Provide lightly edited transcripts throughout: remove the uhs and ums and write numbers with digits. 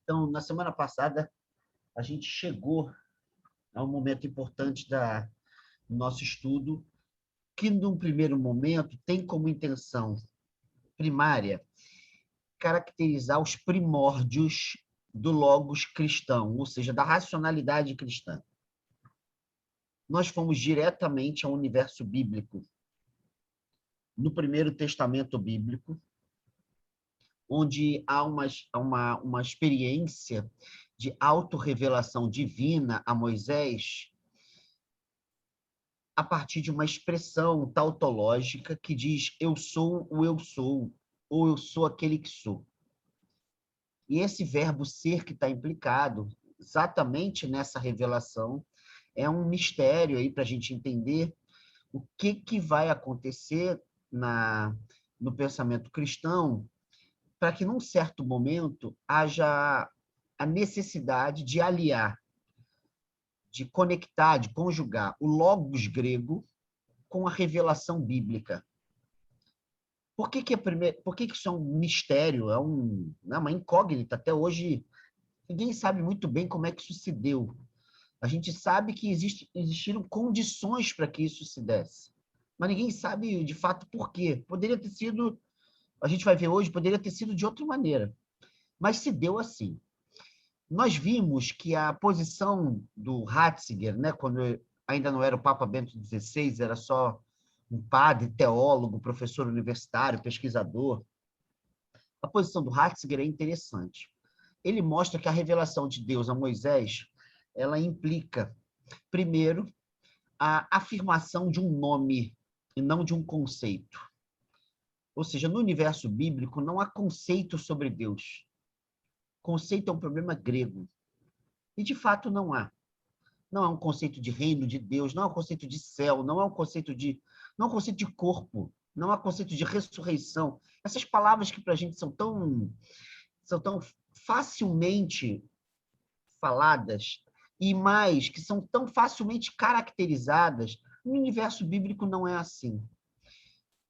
Então, na semana passada, a gente chegou a um momento importante do nosso estudo, que, num primeiro momento, tem como intenção primária caracterizar os primórdios do logos cristão, ou seja, da racionalidade cristã. Nós fomos diretamente ao universo bíblico, no Primeiro Testamento bíblico, onde há uma experiência de autorrevelação divina a Moisés a partir de uma expressão tautológica que diz eu sou o eu sou, ou eu sou aquele que sou. E esse verbo ser que está implicado exatamente nessa revelação é um mistério aí para a gente entender o que vai acontecer no pensamento cristão para que, num certo momento, haja a necessidade de aliar, de conectar, de conjugar o logos grego com a revelação bíblica. Por que isso é um mistério, uma incógnita? Até hoje, ninguém sabe muito bem como é que isso se deu. A gente sabe que existiram condições para que isso se desse, mas ninguém sabe, de fato, por quê. Poderia ter sido, a gente vai ver hoje, poderia ter sido de outra maneira, mas se deu assim. Nós vimos que a posição do Ratzinger, né, quando ainda não era o Papa Bento XVI, era só um padre, teólogo, professor universitário, pesquisador, a posição do Ratzinger é interessante. Ele mostra que a revelação de Deus a Moisés, ela implica, primeiro, a afirmação de um nome e não de um conceito. Ou seja, no universo bíblico não há conceito sobre Deus. Conceito é um problema grego. E, de fato, não há. Não é um conceito de reino de Deus, não é um conceito de céu, não é um conceito de corpo, não é um conceito de ressurreição. Essas palavras que para a gente são tão facilmente faladas e mais, que são tão facilmente caracterizadas, no universo bíblico não é assim.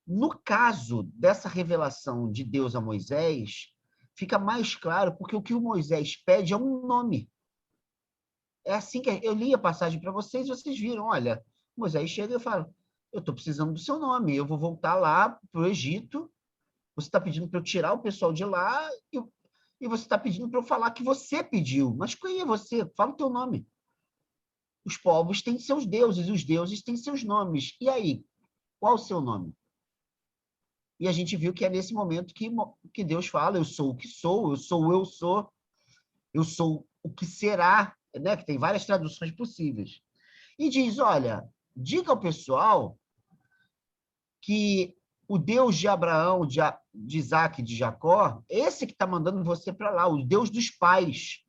No caso dessa revelação de Deus a Moisés, fica mais claro, porque o que o Moisés pede é um nome. É assim que eu li a passagem para vocês, vocês viram, olha, Moisés chega e fala, eu estou precisando do seu nome, eu vou voltar lá para o Egito, você está pedindo para eu tirar o pessoal de lá e você está pedindo para eu falar que você pediu. Mas quem é você? Fala o teu nome. Os povos têm seus deuses, os deuses têm seus nomes. E aí, qual o seu nome? E a gente viu que é nesse momento que Deus fala, eu sou o que sou, eu sou o que será, né? Que tem várias traduções possíveis. E diz, olha, diga ao pessoal que o Deus de Abraão, de Isaac, de Jacó, esse que está mandando você para lá, o Deus dos pais,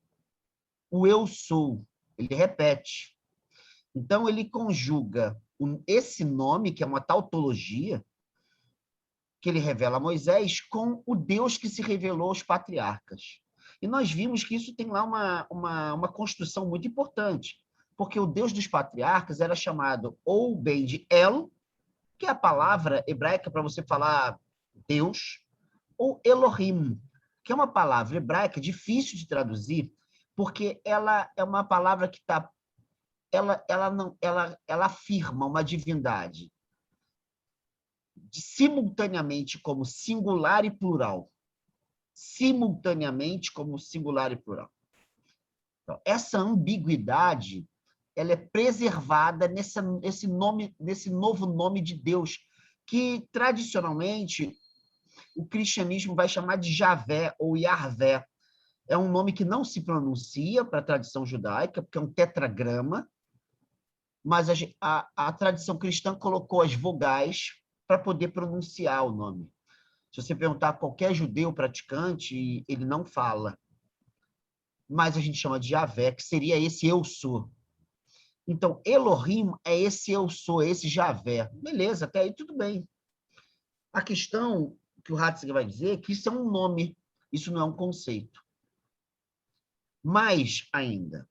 o eu sou. Ele repete. Então, ele conjuga esse nome, que é uma tautologia, que ele revela a Moisés, com o Deus que se revelou aos patriarcas. E nós vimos que isso tem lá uma construção muito importante, porque o Deus dos patriarcas era chamado ou bem de El, que é a palavra hebraica para você falar Deus, ou Elohim, que é uma palavra hebraica difícil de traduzir, porque ela é uma palavra que está ela afirma uma divindade simultaneamente como singular e plural. Simultaneamente como singular e plural. Então, essa ambiguidade ela é preservada nesse novo nome de Deus, que tradicionalmente o cristianismo vai chamar de Javé ou Yahvé. É um nome que não se pronuncia para a tradição judaica, porque é um tetragrama, mas a tradição cristã colocou as vogais para poder pronunciar o nome. Se você perguntar a qualquer judeu praticante, ele não fala. Mas a gente chama de Javé, que seria esse eu sou. Então, Elohim é esse eu sou, esse Javé. Beleza, até aí tudo bem. A questão que o Ratzinger vai dizer é que isso é um nome, isso não é um conceito. Mais ainda,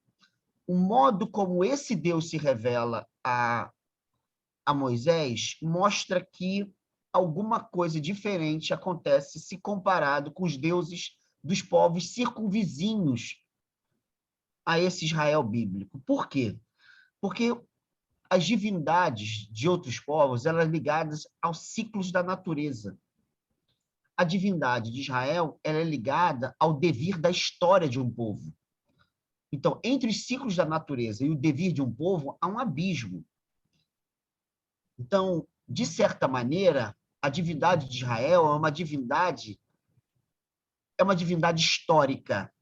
o modo como esse Deus se revela a Moisés mostra que alguma coisa diferente acontece se comparado com os deuses dos povos circunvizinhos a esse Israel bíblico. Por quê? Porque as divindades de outros povos eram ligadas aos ciclos da natureza. A divindade de Israel ela é ligada ao devir da história de um povo. Então, entre os ciclos da natureza e o devir de um povo, há um abismo. Então, de certa maneira, a divindade de Israel é uma divindade histórica,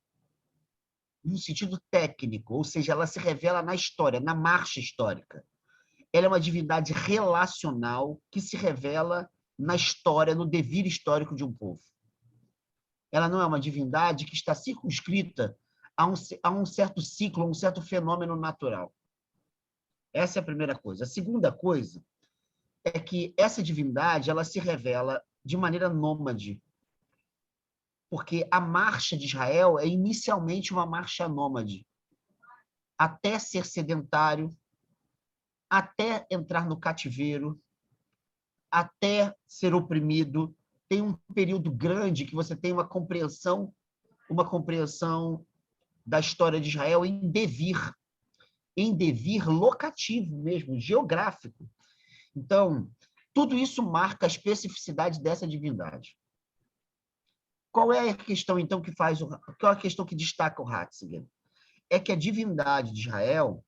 no sentido técnico, ou seja, ela se revela na história, na marcha histórica. Ela é uma divindade relacional que se revela na história, no devir histórico de um povo. Ela não é uma divindade que está circunscrita a um certo ciclo, a um certo fenômeno natural. Essa é a primeira coisa. A segunda coisa é que essa divindade ela se revela de maneira nômade, porque a marcha de Israel é inicialmente uma marcha nômade, até ser sedentário, até entrar no cativeiro, até ser oprimido. Tem um período grande que você tem uma compreensão da história de Israel em devir locativo mesmo, geográfico. Então, tudo isso marca a especificidade dessa divindade. Qual é a questão, então, qual é a questão que destaca o Ratzinger? É que a divindade de Israel,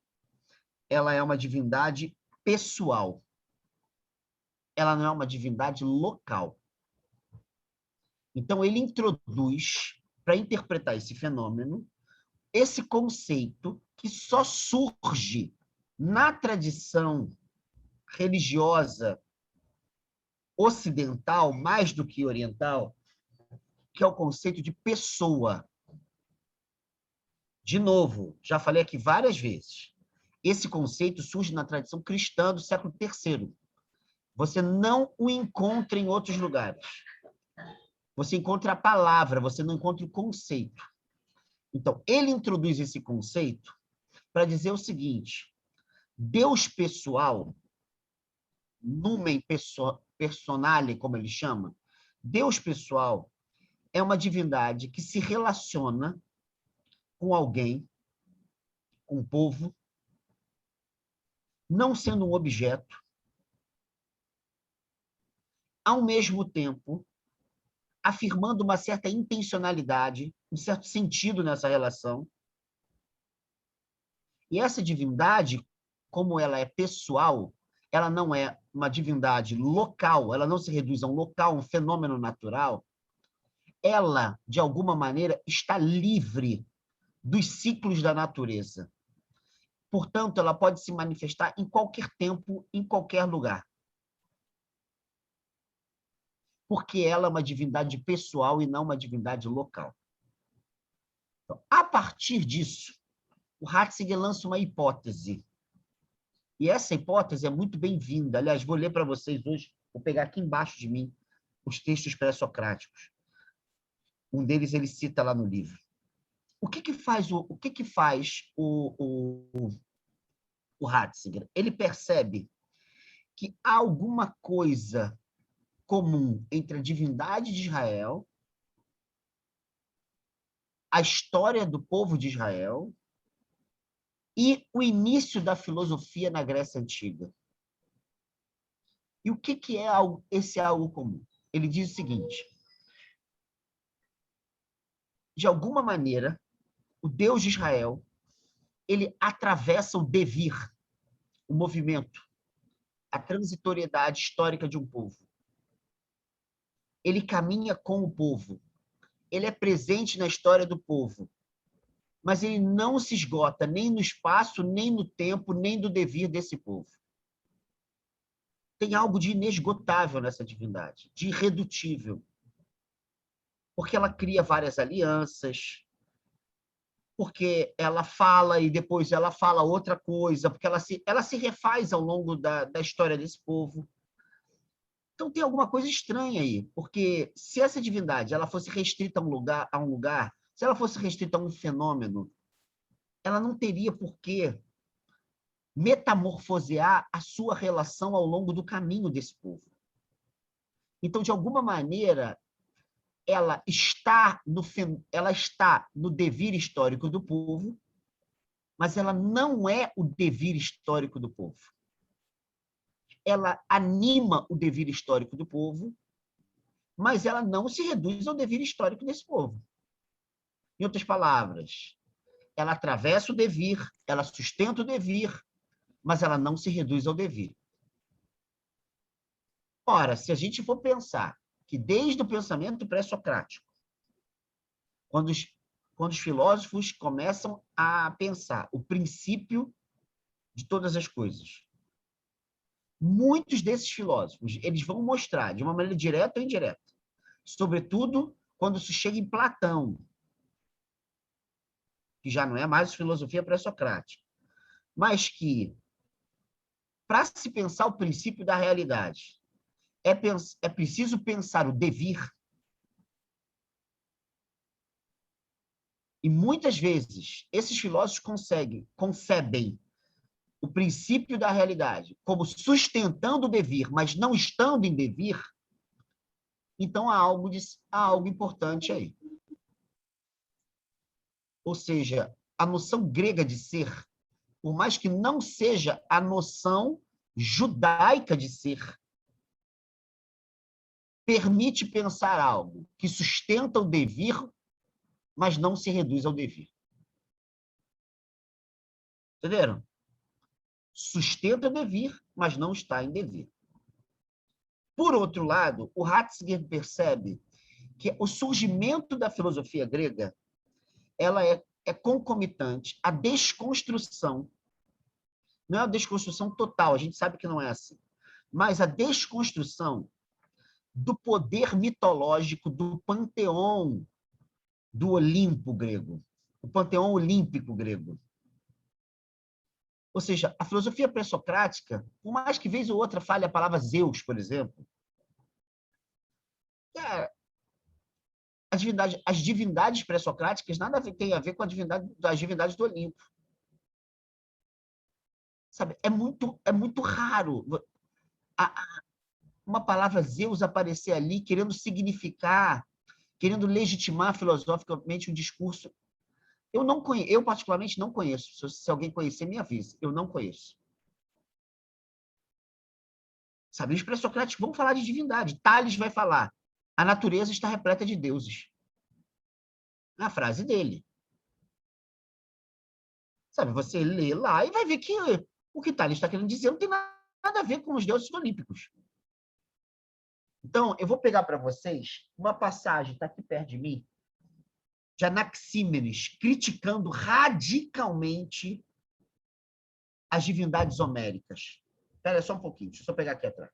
ela é uma divindade pessoal. Ela não é uma divindade local. Então, ele introduz, para interpretar esse fenômeno, esse conceito que só surge na tradição religiosa ocidental, mais do que oriental, que é o conceito de pessoa. De novo, já falei aqui várias vezes, esse conceito surge na tradição cristã do século III. Você não o encontra em outros lugares. Você encontra a palavra, você não encontra o conceito. Então, ele introduz esse conceito para dizer o seguinte: Deus pessoal, numen personale, como ele chama, Deus pessoal é uma divindade que se relaciona com alguém, com um povo, não sendo um objeto, ao mesmo tempo afirmando uma certa intencionalidade, um certo sentido nessa relação. E essa divindade, como ela é pessoal, ela não é uma divindade local, ela não se reduz a um local, um fenômeno natural, ela, de alguma maneira, está livre dos ciclos da natureza. Portanto, ela pode se manifestar em qualquer tempo, em qualquer lugar. Porque ela é uma divindade pessoal e não uma divindade local. Então, a partir disso, o Ratzinger lança uma hipótese. E essa hipótese é muito bem-vinda. Aliás, vou ler para vocês hoje, vou pegar aqui embaixo de mim os textos pré-socráticos. Um deles ele cita lá no livro. O que faz o Ratzinger? Ele percebe que há alguma coisa comum entre a divindade de Israel, a história do povo de Israel e o início da filosofia na Grécia Antiga. E o que é esse algo comum? Ele diz o seguinte: de alguma maneira, o Deus de Israel ele atravessa o devir, o movimento, a transitoriedade histórica de um povo. Ele caminha com o povo. Ele é presente na história do povo. Mas ele não se esgota nem no espaço, nem no tempo, nem do devir desse povo. Tem algo de inesgotável nessa divindade, de irredutível. Porque ela cria várias alianças, porque ela fala e depois ela fala outra coisa, porque ela se refaz ao longo da história desse povo. Então tem alguma coisa estranha aí, porque se essa divindade ela fosse restrita a um lugar, se ela fosse restrita a um fenômeno, ela não teria por que metamorfosear a sua relação ao longo do caminho desse povo. Então, de alguma maneira, ela está no devir histórico do povo, mas ela não é o devir histórico do povo. Ela anima o devir histórico do povo, mas ela não se reduz ao devir histórico desse povo. Em outras palavras, ela atravessa o devir, ela sustenta o devir, mas ela não se reduz ao devir. Ora, se a gente for pensar que desde o pensamento pré-socrático, quando os filósofos começam a pensar o princípio de todas as coisas, muitos desses filósofos eles vão mostrar, de uma maneira direta ou indireta, sobretudo quando se chega em Platão, que já não é mais filosofia pré-socrática, mas que, para se pensar o princípio da realidade, é preciso pensar o devir. E muitas vezes esses filósofos concebem o princípio da realidade como sustentando o devir, mas não estando em devir, então há algo importante aí. Ou seja, a noção grega de ser, por mais que não seja a noção judaica de ser, permite pensar algo que sustenta o devir, mas não se reduz ao devir. Entenderam? Sustenta o devir, mas não está em devir. Por outro lado, o Ratzinger percebe que o surgimento da filosofia grega ela é concomitante à desconstrução. Não é a desconstrução total, a gente sabe que não é assim, mas a desconstrução do poder mitológico do panteão do Olimpo grego, o panteão olímpico grego. Ou seja, a filosofia pré-socrática, por mais que vez ou outra fale a palavra Zeus, por exemplo, as divindades pré-socráticas nada tem a ver com as divindades do Olimpo. Sabe? É muito raro uma palavra Zeus aparecer ali querendo significar, querendo legitimar filosoficamente um discurso. Eu particularmente não conheço. Se alguém conhecer, me avise. Eu não conheço. Sabe, os pré-socráticos vão falar de divindade. Tales vai falar: a natureza está repleta de deuses. É a frase dele. Sabe, você lê lá e vai ver que o que Tales está querendo dizer não tem nada a ver com os deuses olímpicos. Então, eu vou pegar para vocês uma passagem, está aqui perto de mim, de Anaxímenes, criticando radicalmente as divindades homéricas. Espera só um pouquinho, deixa eu só pegar aqui atrás.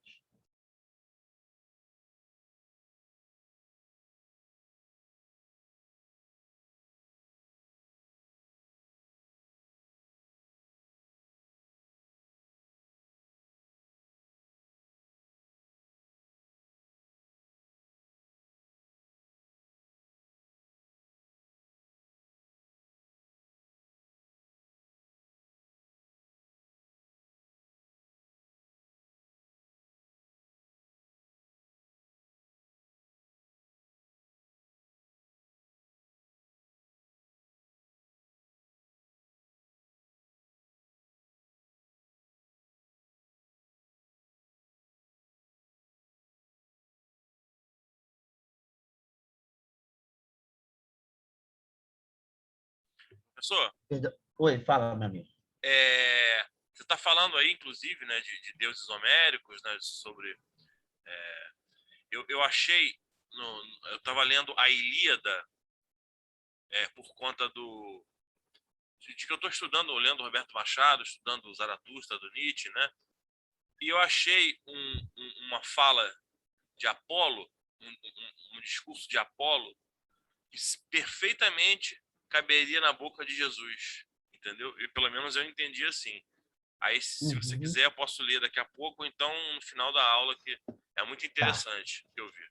Professor, Oi, fala, meu amigo. você está falando aí, inclusive, né, de deuses homéricos, né, sobre... eu achei, eu estava lendo a Ilíada por conta de que eu estou estudando, lendo Roberto Machado, estudando o Zaratustra, do Nietzsche, né? E eu achei uma fala de Apolo, um discurso de Apolo, que perfeitamente caberia na boca de Jesus, entendeu? E pelo menos eu entendi assim. Aí, se você Uhum. quiser, eu posso ler daqui a pouco, ou então no final da aula, que é muito Tá, interessante que eu vi.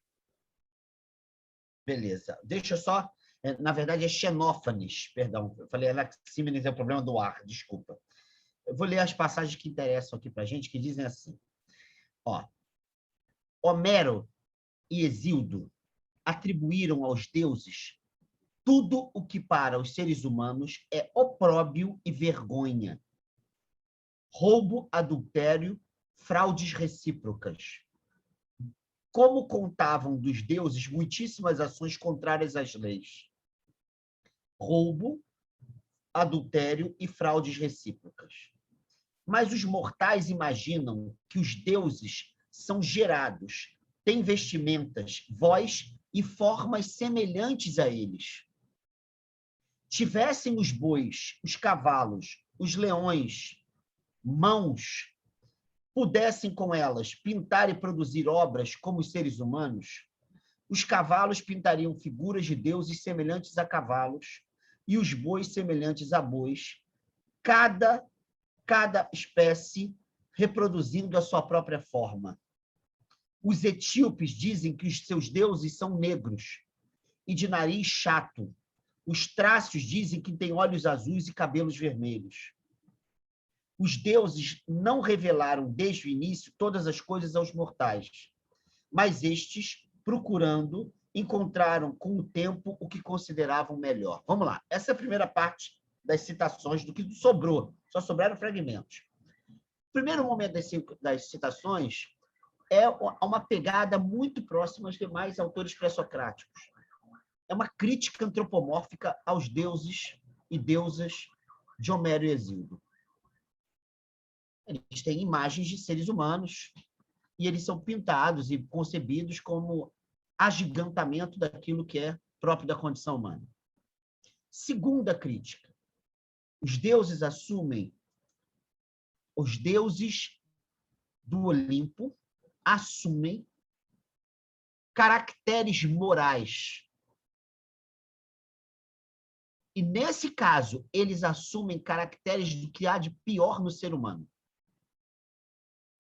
beleza. Deixa eu só... Na verdade, é Xenófanes, perdão. Eu falei Anaxímenes é o problema do ar, desculpa. Eu vou ler as passagens que interessam aqui para a gente, que dizem assim. Ó, Homero e Hesíodo atribuíram aos deuses tudo o que para os seres humanos é opróbio e vergonha. Roubo, adultério, fraudes recíprocas. Como contavam dos deuses muitíssimas ações contrárias às leis. Roubo, adultério e fraudes recíprocas. Mas os mortais imaginam que os deuses são gerados, têm vestimentas, voz e formas semelhantes a eles. Tivessem os bois, os cavalos, os leões, mãos, pudessem com elas pintar e produzir obras como os seres humanos, os cavalos pintariam figuras de deuses semelhantes a cavalos e os bois semelhantes a bois, cada espécie reproduzindo a sua própria forma. Os etíopes dizem que os seus deuses são negros e de nariz chato. Os trácios dizem que têm olhos azuis e cabelos vermelhos. Os deuses não revelaram desde o início todas as coisas aos mortais, mas estes, procurando, encontraram com o tempo o que consideravam melhor. Vamos lá. Essa é a primeira parte das citações, do que sobrou. Só sobraram fragmentos. O primeiro momento das citações é uma pegada muito próxima aos demais autores pré-socráticos. É uma crítica antropomórfica aos deuses e deusas de Homero e Hesíodo. Eles têm imagens de seres humanos e eles são pintados e concebidos como agigantamento daquilo que é próprio da condição humana. Segunda crítica. Os deuses do Olimpo assumem caracteres morais. E, nesse caso, eles assumem caracteres do que há de pior no ser humano.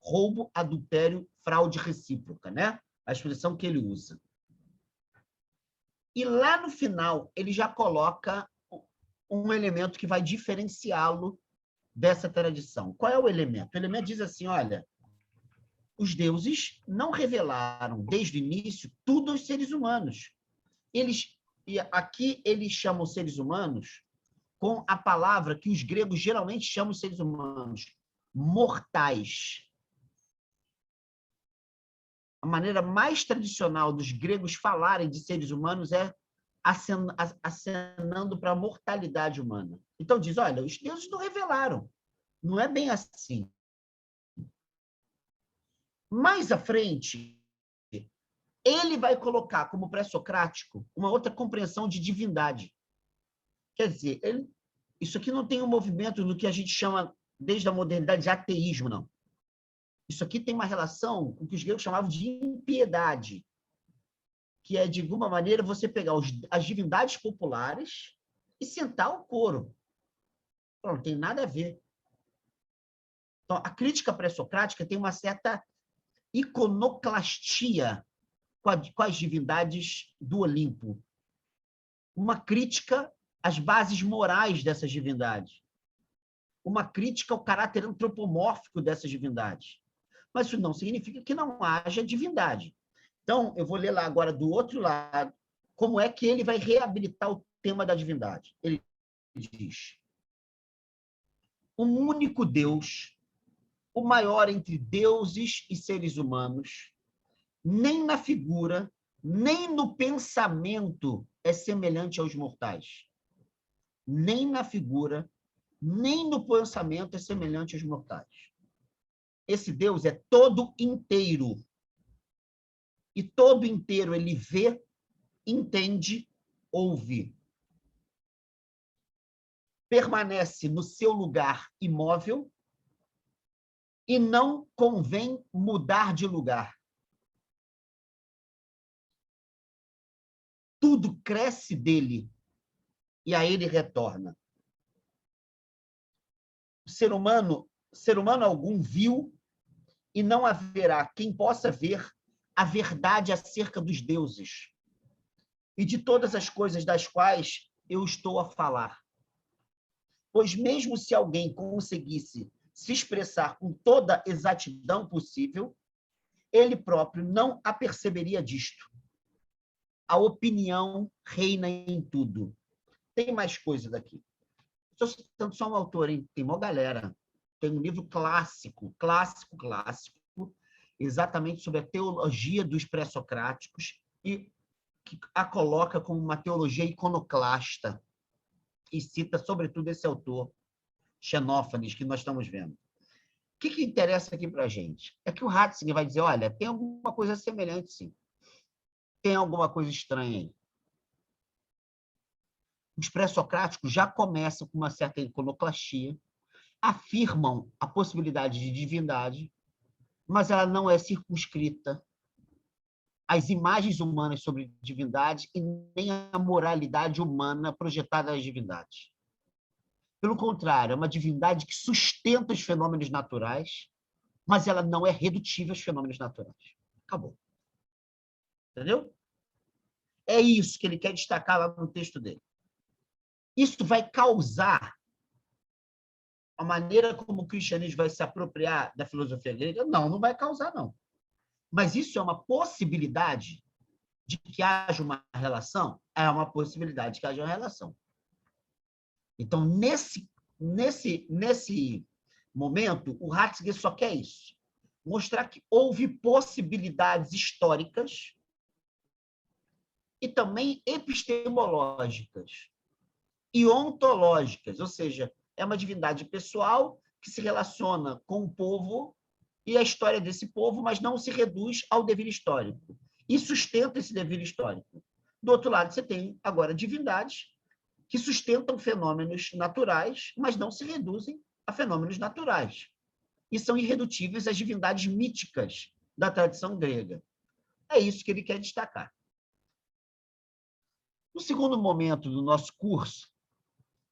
Roubo, adultério, fraude recíproca, né? A expressão que ele usa. E lá no final, ele já coloca um elemento que vai diferenciá-lo dessa tradição. Qual é o elemento? O elemento diz assim, olha, os deuses não revelaram desde o início tudo aos seres humanos. E aqui eles chamam seres humanos com a palavra que os gregos geralmente chamam os seres humanos, mortais. A maneira mais tradicional dos gregos falarem de seres humanos é acenando para a mortalidade humana. Então diz, olha, os deuses não revelaram. Não é bem assim. Mais à frente, ele vai colocar como pré-socrático uma outra compreensão de divindade. Quer dizer, isso aqui não tem um movimento no que a gente chama, desde a modernidade, de ateísmo, não. Isso aqui tem uma relação com o que os gregos chamavam de impiedade, que é, de alguma maneira, você pegar as divindades populares e sentar o coro. Não tem nada a ver. Então, a crítica pré-socrática tem uma certa iconoclastia com as divindades do Olimpo. Uma crítica às bases morais dessas divindades. Uma crítica ao caráter antropomórfico dessas divindades. Mas isso não significa que não haja divindade. Então, eu vou ler lá agora, do outro lado, como é que ele vai reabilitar o tema da divindade. Ele diz: um único Deus, o maior entre deuses e seres humanos, nem na figura, nem no pensamento é semelhante aos mortais. Nem na figura, nem no pensamento é semelhante aos mortais. Esse Deus é todo inteiro. E todo inteiro ele vê, entende, ouve. Permanece no seu lugar imóvel e não convém mudar de lugar. Tudo cresce dele e a ele retorna. Ser humano algum viu e não haverá quem possa ver a verdade acerca dos deuses e de todas as coisas das quais eu estou a falar. Pois mesmo se alguém conseguisse se expressar com toda exatidão possível, ele próprio não aperceberia disto. a opinião reina em tudo. Tem mais coisa daqui. Estou citando só um autor, hein? Tem uma galera. Tem um livro clássico, exatamente sobre a teologia dos pré-socráticos e que a coloca como uma teologia iconoclasta e cita, sobretudo, esse autor, Xenófanes, que nós estamos vendo. O que interessa aqui para a gente? É que o Ratzinger vai dizer, olha, tem alguma coisa semelhante, sim. Tem alguma coisa estranha aí. Os pré-socráticos já começam com uma certa iconoclastia, afirmam a possibilidade de divindade, mas ela não é circunscrita às imagens humanas sobre divindade e nem à moralidade humana projetada às divindades. Pelo contrário, é uma divindade que sustenta os fenômenos naturais, mas ela não é redutível aos fenômenos naturais. Acabou. Entendeu? É isso que ele quer destacar lá no texto dele. Isso vai causar a maneira como o cristianismo vai se apropriar da filosofia grega? Não, não vai causar, não. Mas isso é uma possibilidade de que haja uma relação? É uma possibilidade de que haja uma relação. Então, nesse momento, o Ratzinger só quer isso. Mostrar que houve possibilidades históricas e também epistemológicas e ontológicas, ou seja, é uma divindade pessoal que se relaciona com o povo e a história desse povo, mas não se reduz ao dever histórico e sustenta esse dever histórico. Do outro lado, você tem agora divindades que sustentam fenômenos naturais, mas não se reduzem a fenômenos naturais e são irredutíveis às divindades míticas da tradição grega. É isso que ele quer destacar. No segundo momento do nosso curso,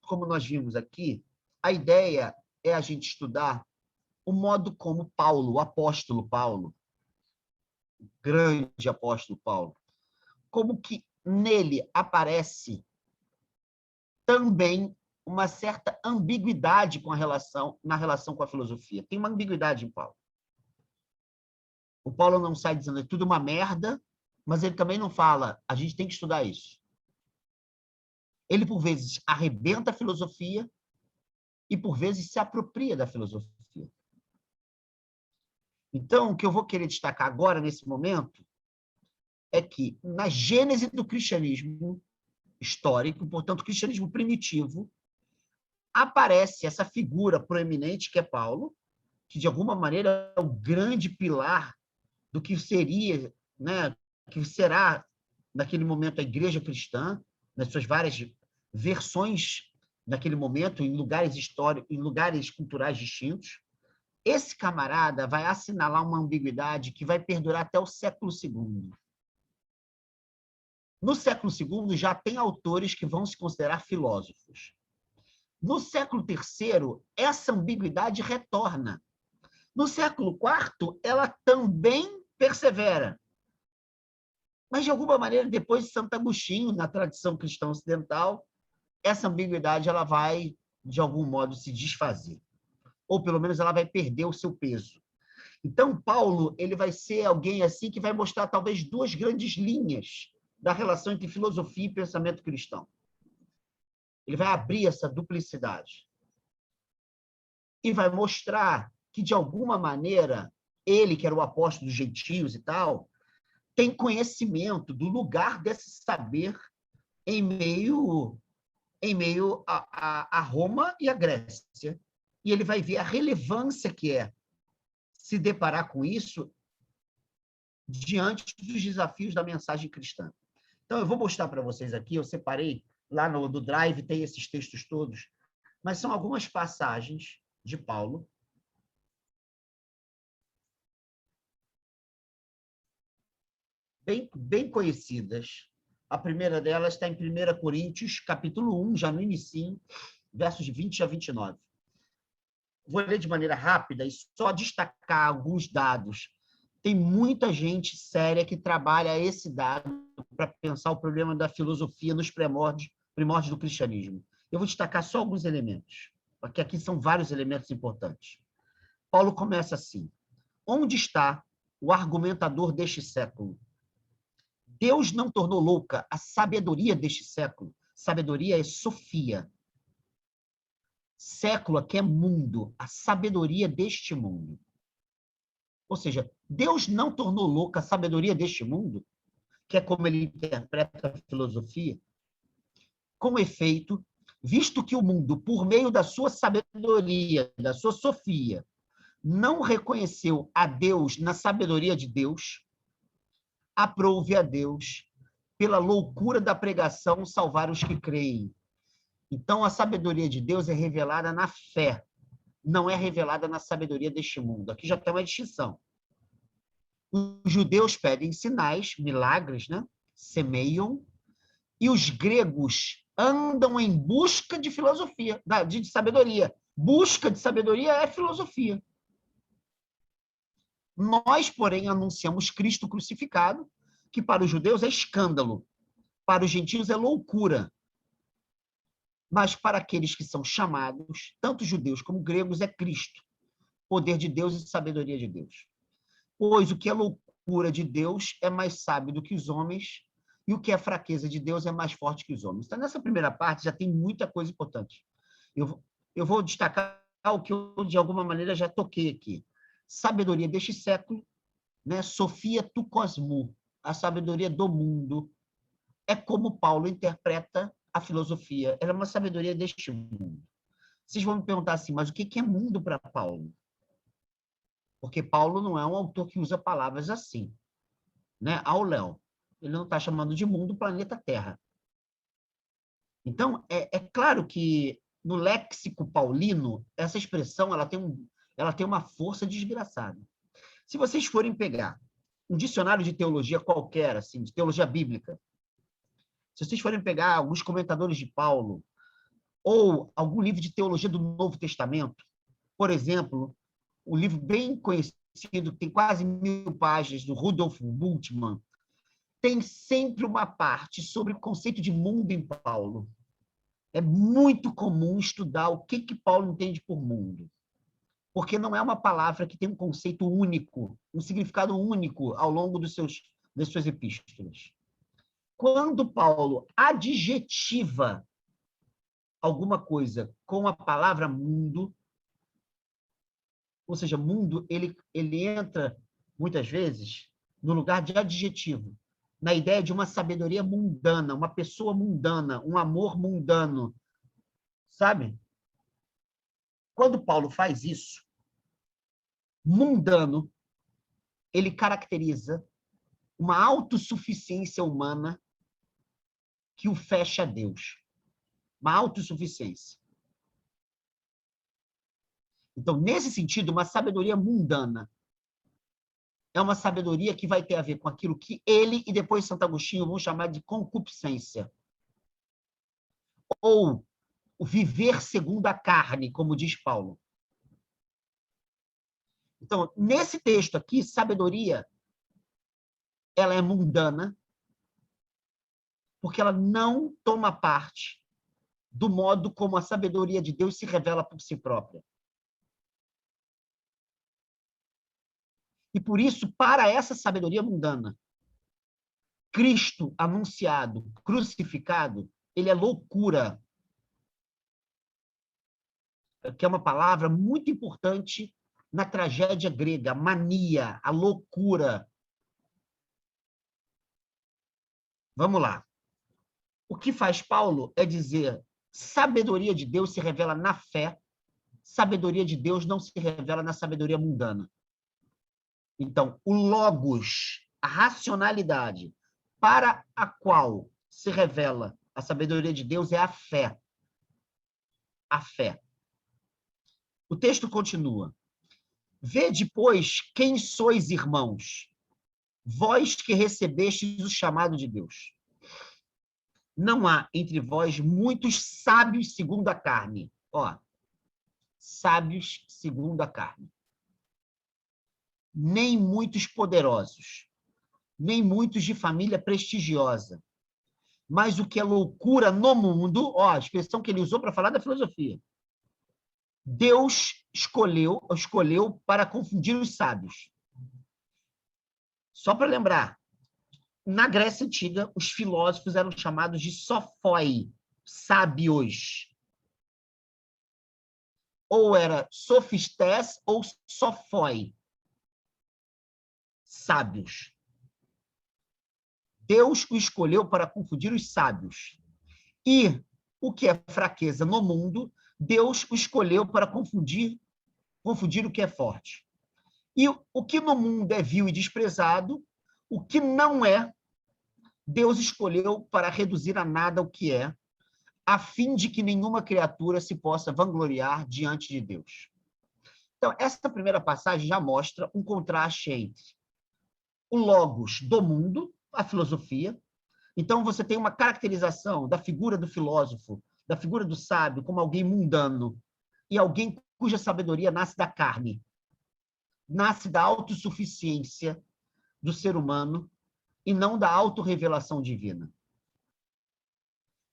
como nós vimos aqui, a ideia é a gente estudar o modo como Paulo, o apóstolo Paulo, o grande apóstolo Paulo, como que nele aparece também uma certa ambiguidade na relação com a filosofia. Tem uma ambiguidade em Paulo. O Paulo não sai dizendo que é tudo uma merda, mas ele também não fala, a gente tem que estudar isso. Ele, por vezes, arrebenta a filosofia e, por vezes, se apropria da filosofia. Então, o que eu vou querer destacar agora, nesse momento, é que, na gênese do cristianismo histórico, portanto, o cristianismo primitivo, aparece essa figura proeminente que é Paulo, que, de alguma maneira, é o grande pilar do que seria, né, que será, naquele momento, a igreja cristã, nas suas várias versões, naquele momento, em lugares históricos, em lugares culturais distintos. Esse camarada vai assinalar uma ambiguidade que vai perdurar até o século II. No século II, já tem autores que vão se considerar filósofos. No século III, essa ambiguidade retorna. No século IV, ela também persevera. Mas, de alguma maneira, depois de Santo Agostinho, na tradição cristã ocidental, essa ambiguidade ela vai, de algum modo, se desfazer. Ou, pelo menos, ela vai perder o seu peso. Então, Paulo ele vai ser alguém assim que vai mostrar, talvez, duas grandes linhas da relação entre filosofia e pensamento cristão. Ele vai abrir essa duplicidade. E vai mostrar que, de alguma maneira, ele, que era o apóstolo dos gentios e tal, tem conhecimento do lugar desse saber em meio a Roma e a Grécia. E ele vai ver a relevância que é se deparar com isso diante dos desafios da mensagem cristã. Então, eu vou mostrar para vocês aqui, eu separei lá no Drive, tem esses textos todos, mas são algumas passagens de Paulo bem conhecidas. A primeira delas está em 1 Coríntios, capítulo 1, já no início, versos de 20 a 29. Vou ler de maneira rápida e só destacar alguns dados. Tem muita gente séria que trabalha esse dado para pensar o problema da filosofia nos primórdios do cristianismo. Eu vou destacar só alguns elementos, porque aqui são vários elementos importantes. Paulo começa assim: onde está o argumentador deste século? Deus não tornou louca a sabedoria deste século. Sabedoria é sofia. Século aqui é mundo, a sabedoria deste mundo. Ou seja, Deus não tornou louca a sabedoria deste mundo, que é como ele interpreta a filosofia. Com efeito, visto que o mundo, por meio da sua sabedoria, da sua sofia, não reconheceu a Deus na sabedoria de Deus, aprove a Deus, pela loucura da pregação, salvar os que creem. Então, a sabedoria de Deus é revelada na fé, não é revelada na sabedoria deste mundo. Aqui já tem uma distinção. Os judeus pedem sinais, milagres, né? Semeiam, e os gregos andam em busca de filosofia, de sabedoria. Busca de sabedoria é filosofia. Nós, porém, anunciamos Cristo crucificado, que para os judeus é escândalo, para os gentios é loucura. Mas para aqueles que são chamados, tanto judeus como gregos, é Cristo, poder de Deus e sabedoria de Deus. Pois o que é loucura de Deus é mais sábio do que os homens, e o que é fraqueza de Deus é mais forte que os homens. Então, nessa primeira parte, já tem muita coisa importante. Eu vou destacar o que eu, de alguma maneira, já toquei aqui. Sabedoria deste século, né? Sofia tu cosmo, a sabedoria do mundo. É como Paulo interpreta a filosofia. Ela é uma sabedoria deste mundo. Vocês vão me perguntar assim, mas o que é mundo para Paulo? Porque Paulo não é um autor que usa palavras assim, né? Ao Léo. Ele não está chamando de mundo o planeta Terra. Então, é claro que no léxico paulino, essa expressão ela tem uma força desgraçada. Se vocês forem pegar um dicionário de teologia qualquer, assim, de teologia bíblica, se vocês forem pegar alguns comentadores de Paulo, ou algum livro de teologia do Novo Testamento, por exemplo, um livro bem conhecido, que tem quase 1000 páginas, do Rudolf Bultmann, tem sempre uma parte sobre o conceito de mundo em Paulo. É muito comum estudar o que Paulo entende por mundo, porque não é uma palavra que tem um conceito único, um significado único ao longo das suas epístolas. Quando Paulo adjetiva alguma coisa com a palavra mundo, ou seja, mundo, ele entra, muitas vezes, no lugar de adjetivo, na ideia de uma sabedoria mundana, uma pessoa mundana, um amor mundano, sabe? Quando Paulo faz isso, mundano, ele caracteriza uma autossuficiência humana que o fecha a Deus. Uma autossuficiência. Então, nesse sentido, uma sabedoria mundana é uma sabedoria que vai ter a ver com aquilo que ele e depois Santo Agostinho vão chamar de concupiscência. Ou o viver segundo a carne, como diz Paulo. Então, nesse texto aqui, sabedoria, ela é mundana, porque ela não toma parte do modo como a sabedoria de Deus se revela por si própria. E por isso, para essa sabedoria mundana, Cristo anunciado, crucificado, ele é loucura, que é uma palavra muito importante na tragédia grega, mania, a loucura. Vamos lá. O que faz Paulo é dizer: sabedoria de Deus se revela na fé, sabedoria de Deus não se revela na sabedoria mundana. Então, o logos, a racionalidade para a qual se revela a sabedoria de Deus é a fé. A fé. O texto continua. Vede, pois, quem sois, irmãos, vós que recebestes o chamado de Deus. Não há entre vós muitos sábios segundo a carne. Ó, sábios segundo a carne. Nem muitos poderosos, nem muitos de família prestigiosa. Mas o que é loucura no mundo, ó, a expressão que ele usou para falar da filosofia. Deus escolheu para confundir os sábios. Só para lembrar, Na Grécia Antiga, os filósofos eram chamados de sofoi, sábios. Ou era sofistés ou sofoi, sábios. Deus o escolheu para confundir os sábios. E o que é fraqueza no mundo, Deus o escolheu para confundir o que é forte. E o que no mundo é vil e desprezado, o que não é, Deus escolheu para reduzir a nada o que é, a fim de que nenhuma criatura se possa vangloriar diante de Deus. Então, essa primeira passagem já mostra um contraste entre o logos do mundo, a filosofia. Então, você tem uma caracterização da figura do filósofo, da figura do sábio, como alguém mundano, e alguém cuja sabedoria nasce da carne, nasce da autossuficiência do ser humano e não da autorrevelação divina.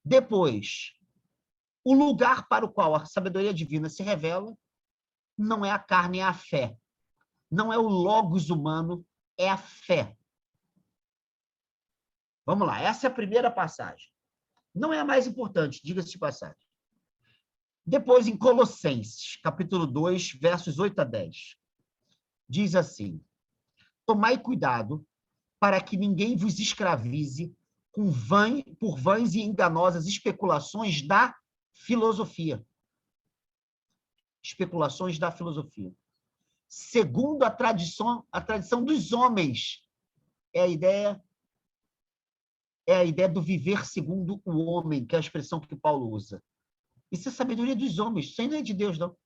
Depois, o lugar para o qual a sabedoria divina se revela não é a carne, é a fé. Não é o logos humano, é a fé. Vamos lá, essa é a primeira passagem. Não é a mais importante, diga-se de passagem. Depois, em Colossenses, capítulo 2, versos 8 a 10, diz assim: tomai cuidado para que ninguém vos escravize por vãs e enganosas especulações da filosofia. Especulações da filosofia. Segundo a tradição dos homens, é a ideia do viver segundo o homem, que é a expressão que Paulo usa. Isso é sabedoria dos homens, isso não é de Deus, não.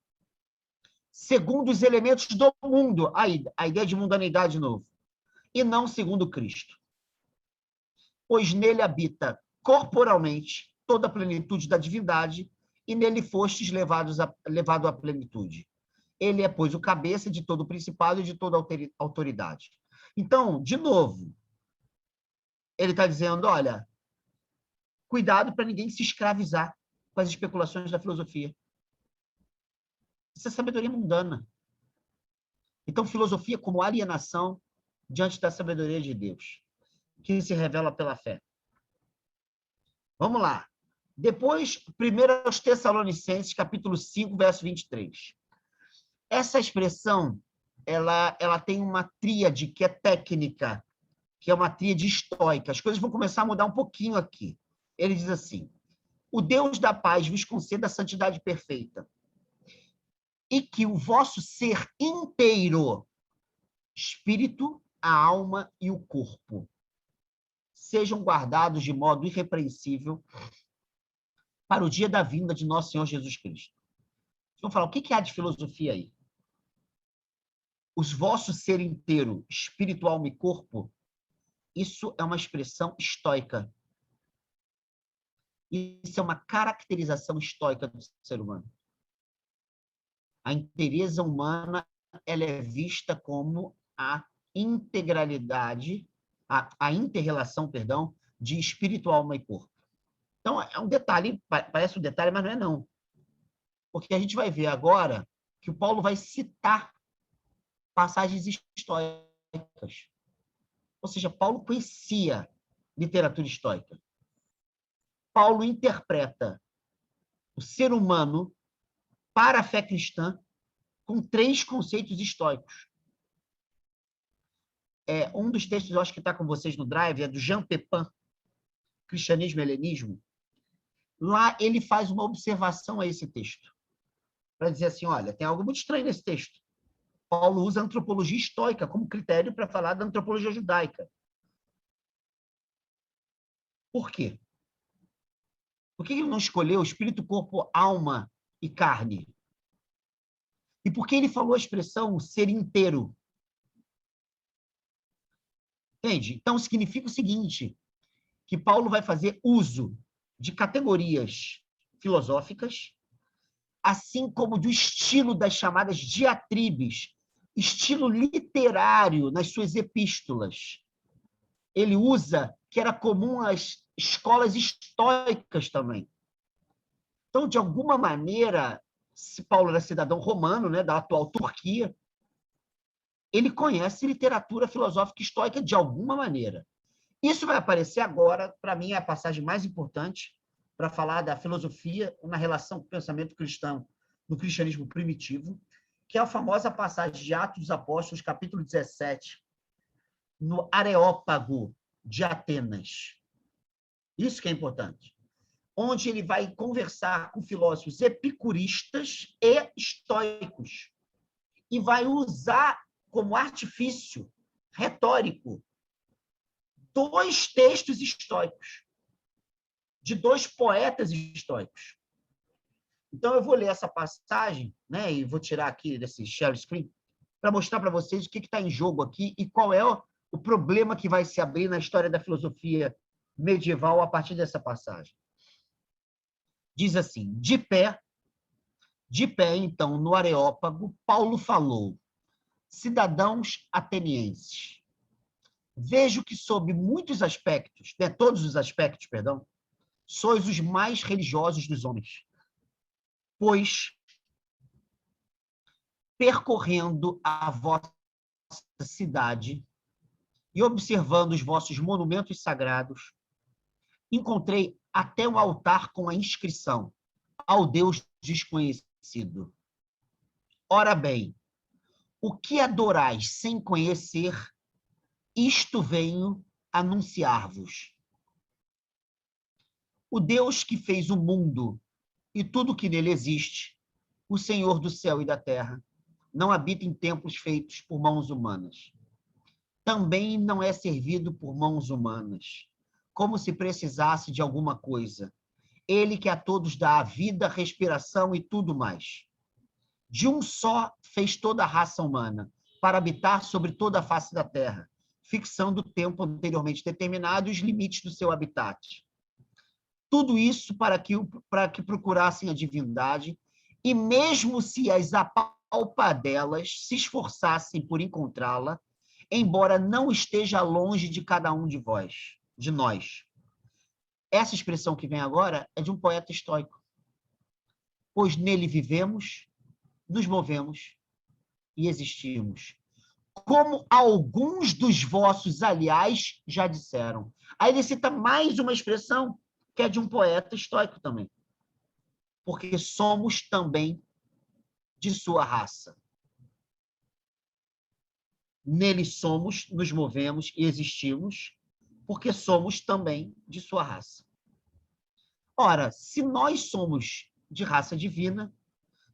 Segundo os elementos do mundo, aí, a ideia de mundanidade de novo, e não segundo Cristo. Pois nele habita corporalmente toda a plenitude da divindade, e nele fostes levado à plenitude. Ele é, pois, o cabeça de todo o principado e de toda autoridade. Então, de novo, ele está dizendo, olha, cuidado para ninguém se escravizar com as especulações da filosofia. Isso é sabedoria mundana. Então, filosofia como alienação diante da sabedoria de Deus, que se revela pela fé. Vamos lá. Depois, 1 aos Tessalonicenses, capítulo 5, verso 23. Essa expressão, ela tem uma tríade que é técnica, que é uma tríade estoica. As coisas vão começar a mudar um pouquinho aqui. Ele diz assim: o Deus da paz vos conceda a santidade perfeita, e que o vosso ser inteiro, espírito, a alma e o corpo, sejam guardados de modo irrepreensível para o dia da vinda de nosso Senhor Jesus Cristo. Vamos falar, o que há de filosofia aí? Os vossos ser inteiro, espírito, alma e corpo, isso é uma expressão estoica. Isso é uma caracterização estoica do ser humano. A inteireza humana, ela é vista como a integralidade, a inter-relação, perdão, de espírito, alma e corpo. Então, é um detalhe, parece um detalhe, mas não é não. Porque a gente vai ver agora que o Paulo vai citar passagens estoicas. Ou seja, Paulo conhecia literatura estoica. Paulo interpreta o ser humano para a fé cristã com 3 conceitos estoicos. Um dos textos, eu acho que está com vocês no Drive, é do Jean Pepin, Cristianismo e Helenismo. Lá ele faz uma observação a esse texto, para dizer assim, olha, tem algo muito estranho nesse texto. Paulo usa a antropologia estoica como critério para falar da antropologia judaica. Por quê? Por que ele não escolheu espírito, corpo, alma e carne? E por que ele falou a expressão ser inteiro? Entende? Então, significa o seguinte, que Paulo vai fazer uso de categorias filosóficas, assim como do estilo das chamadas diatribes, estilo literário nas suas epístolas. Ele usa, que era comum às escolas estoicas também. Então, de alguma maneira, se Paulo era cidadão romano, né, da atual Turquia, ele conhece literatura filosófica estoica de alguma maneira. Isso vai aparecer agora, para mim, é a passagem mais importante para falar da filosofia na relação com o pensamento cristão, no cristianismo primitivo, que é a famosa passagem de Atos dos Apóstolos, capítulo 17, no Areópago de Atenas. Isso que é importante. Onde ele vai conversar com filósofos epicuristas e estoicos e vai usar como artifício retórico 2 textos estoicos, de 2 poetas estoicos. Então, eu vou ler essa passagem, né, e vou tirar aqui desse share screen, para mostrar para vocês o que está em jogo aqui e qual é o problema que vai se abrir na história da filosofia medieval a partir dessa passagem. Diz assim: de pé, então, no Areópago, Paulo falou: cidadãos atenienses, vejo que sob muitos aspectos, né, todos os aspectos, perdão, sois os mais religiosos dos homens, pois, percorrendo a vossa cidade e observando os vossos monumentos sagrados, encontrei até um altar com a inscrição: ao Deus desconhecido. Ora bem, o que adorais sem conhecer, isto venho anunciar-vos. O Deus que fez o mundo e tudo que nele existe, o Senhor do céu e da terra, não habita em templos feitos por mãos humanas. Também não é servido por mãos humanas, como se precisasse de alguma coisa. Ele que a todos dá a vida, respiração e tudo mais. De um só fez toda a raça humana, para habitar sobre toda a face da terra, fixando o tempo anteriormente determinado e os limites do seu habitat. Tudo isso para que procurassem a divindade, e mesmo se as apalpadelas se esforçassem por encontrá-la, embora não esteja longe de cada um de vós, de nós. Essa expressão que vem agora é de um poeta estoico. Pois nele vivemos, nos movemos e existimos. Como alguns dos vossos, aliás, já disseram. Aí ele cita mais uma expressão que é de um poeta estoico também. Porque somos também de sua raça. Nele somos, nos movemos e existimos, porque somos também de sua raça. Ora, se nós somos de raça divina,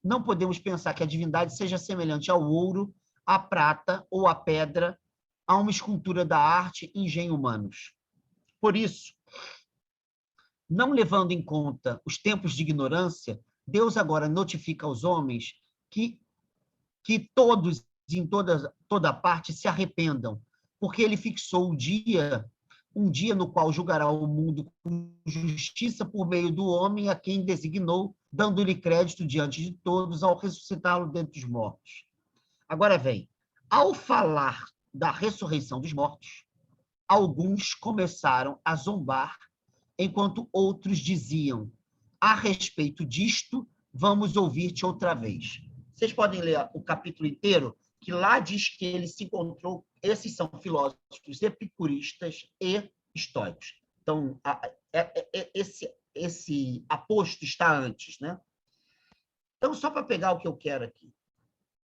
não podemos pensar que a divindade seja semelhante ao ouro, à prata ou à pedra, a uma escultura da arte e engenho humanos. Por isso, não levando em conta os tempos de ignorância, Deus agora notifica aos homens que todos, em toda parte, se arrependam, porque ele fixou um dia no qual julgará o mundo com justiça por meio do homem a quem designou, dando-lhe crédito diante de todos ao ressuscitá-lo dentre os mortos. Agora vem, ao falar da ressurreição dos mortos, alguns começaram a zombar, enquanto outros diziam: a respeito disto, vamos ouvir-te outra vez. Vocês podem ler o capítulo inteiro, que lá diz que ele se encontrou, esses são filósofos epicuristas e estoicos. Então, esse aposto está antes, né? Então, só para pegar o que eu quero aqui,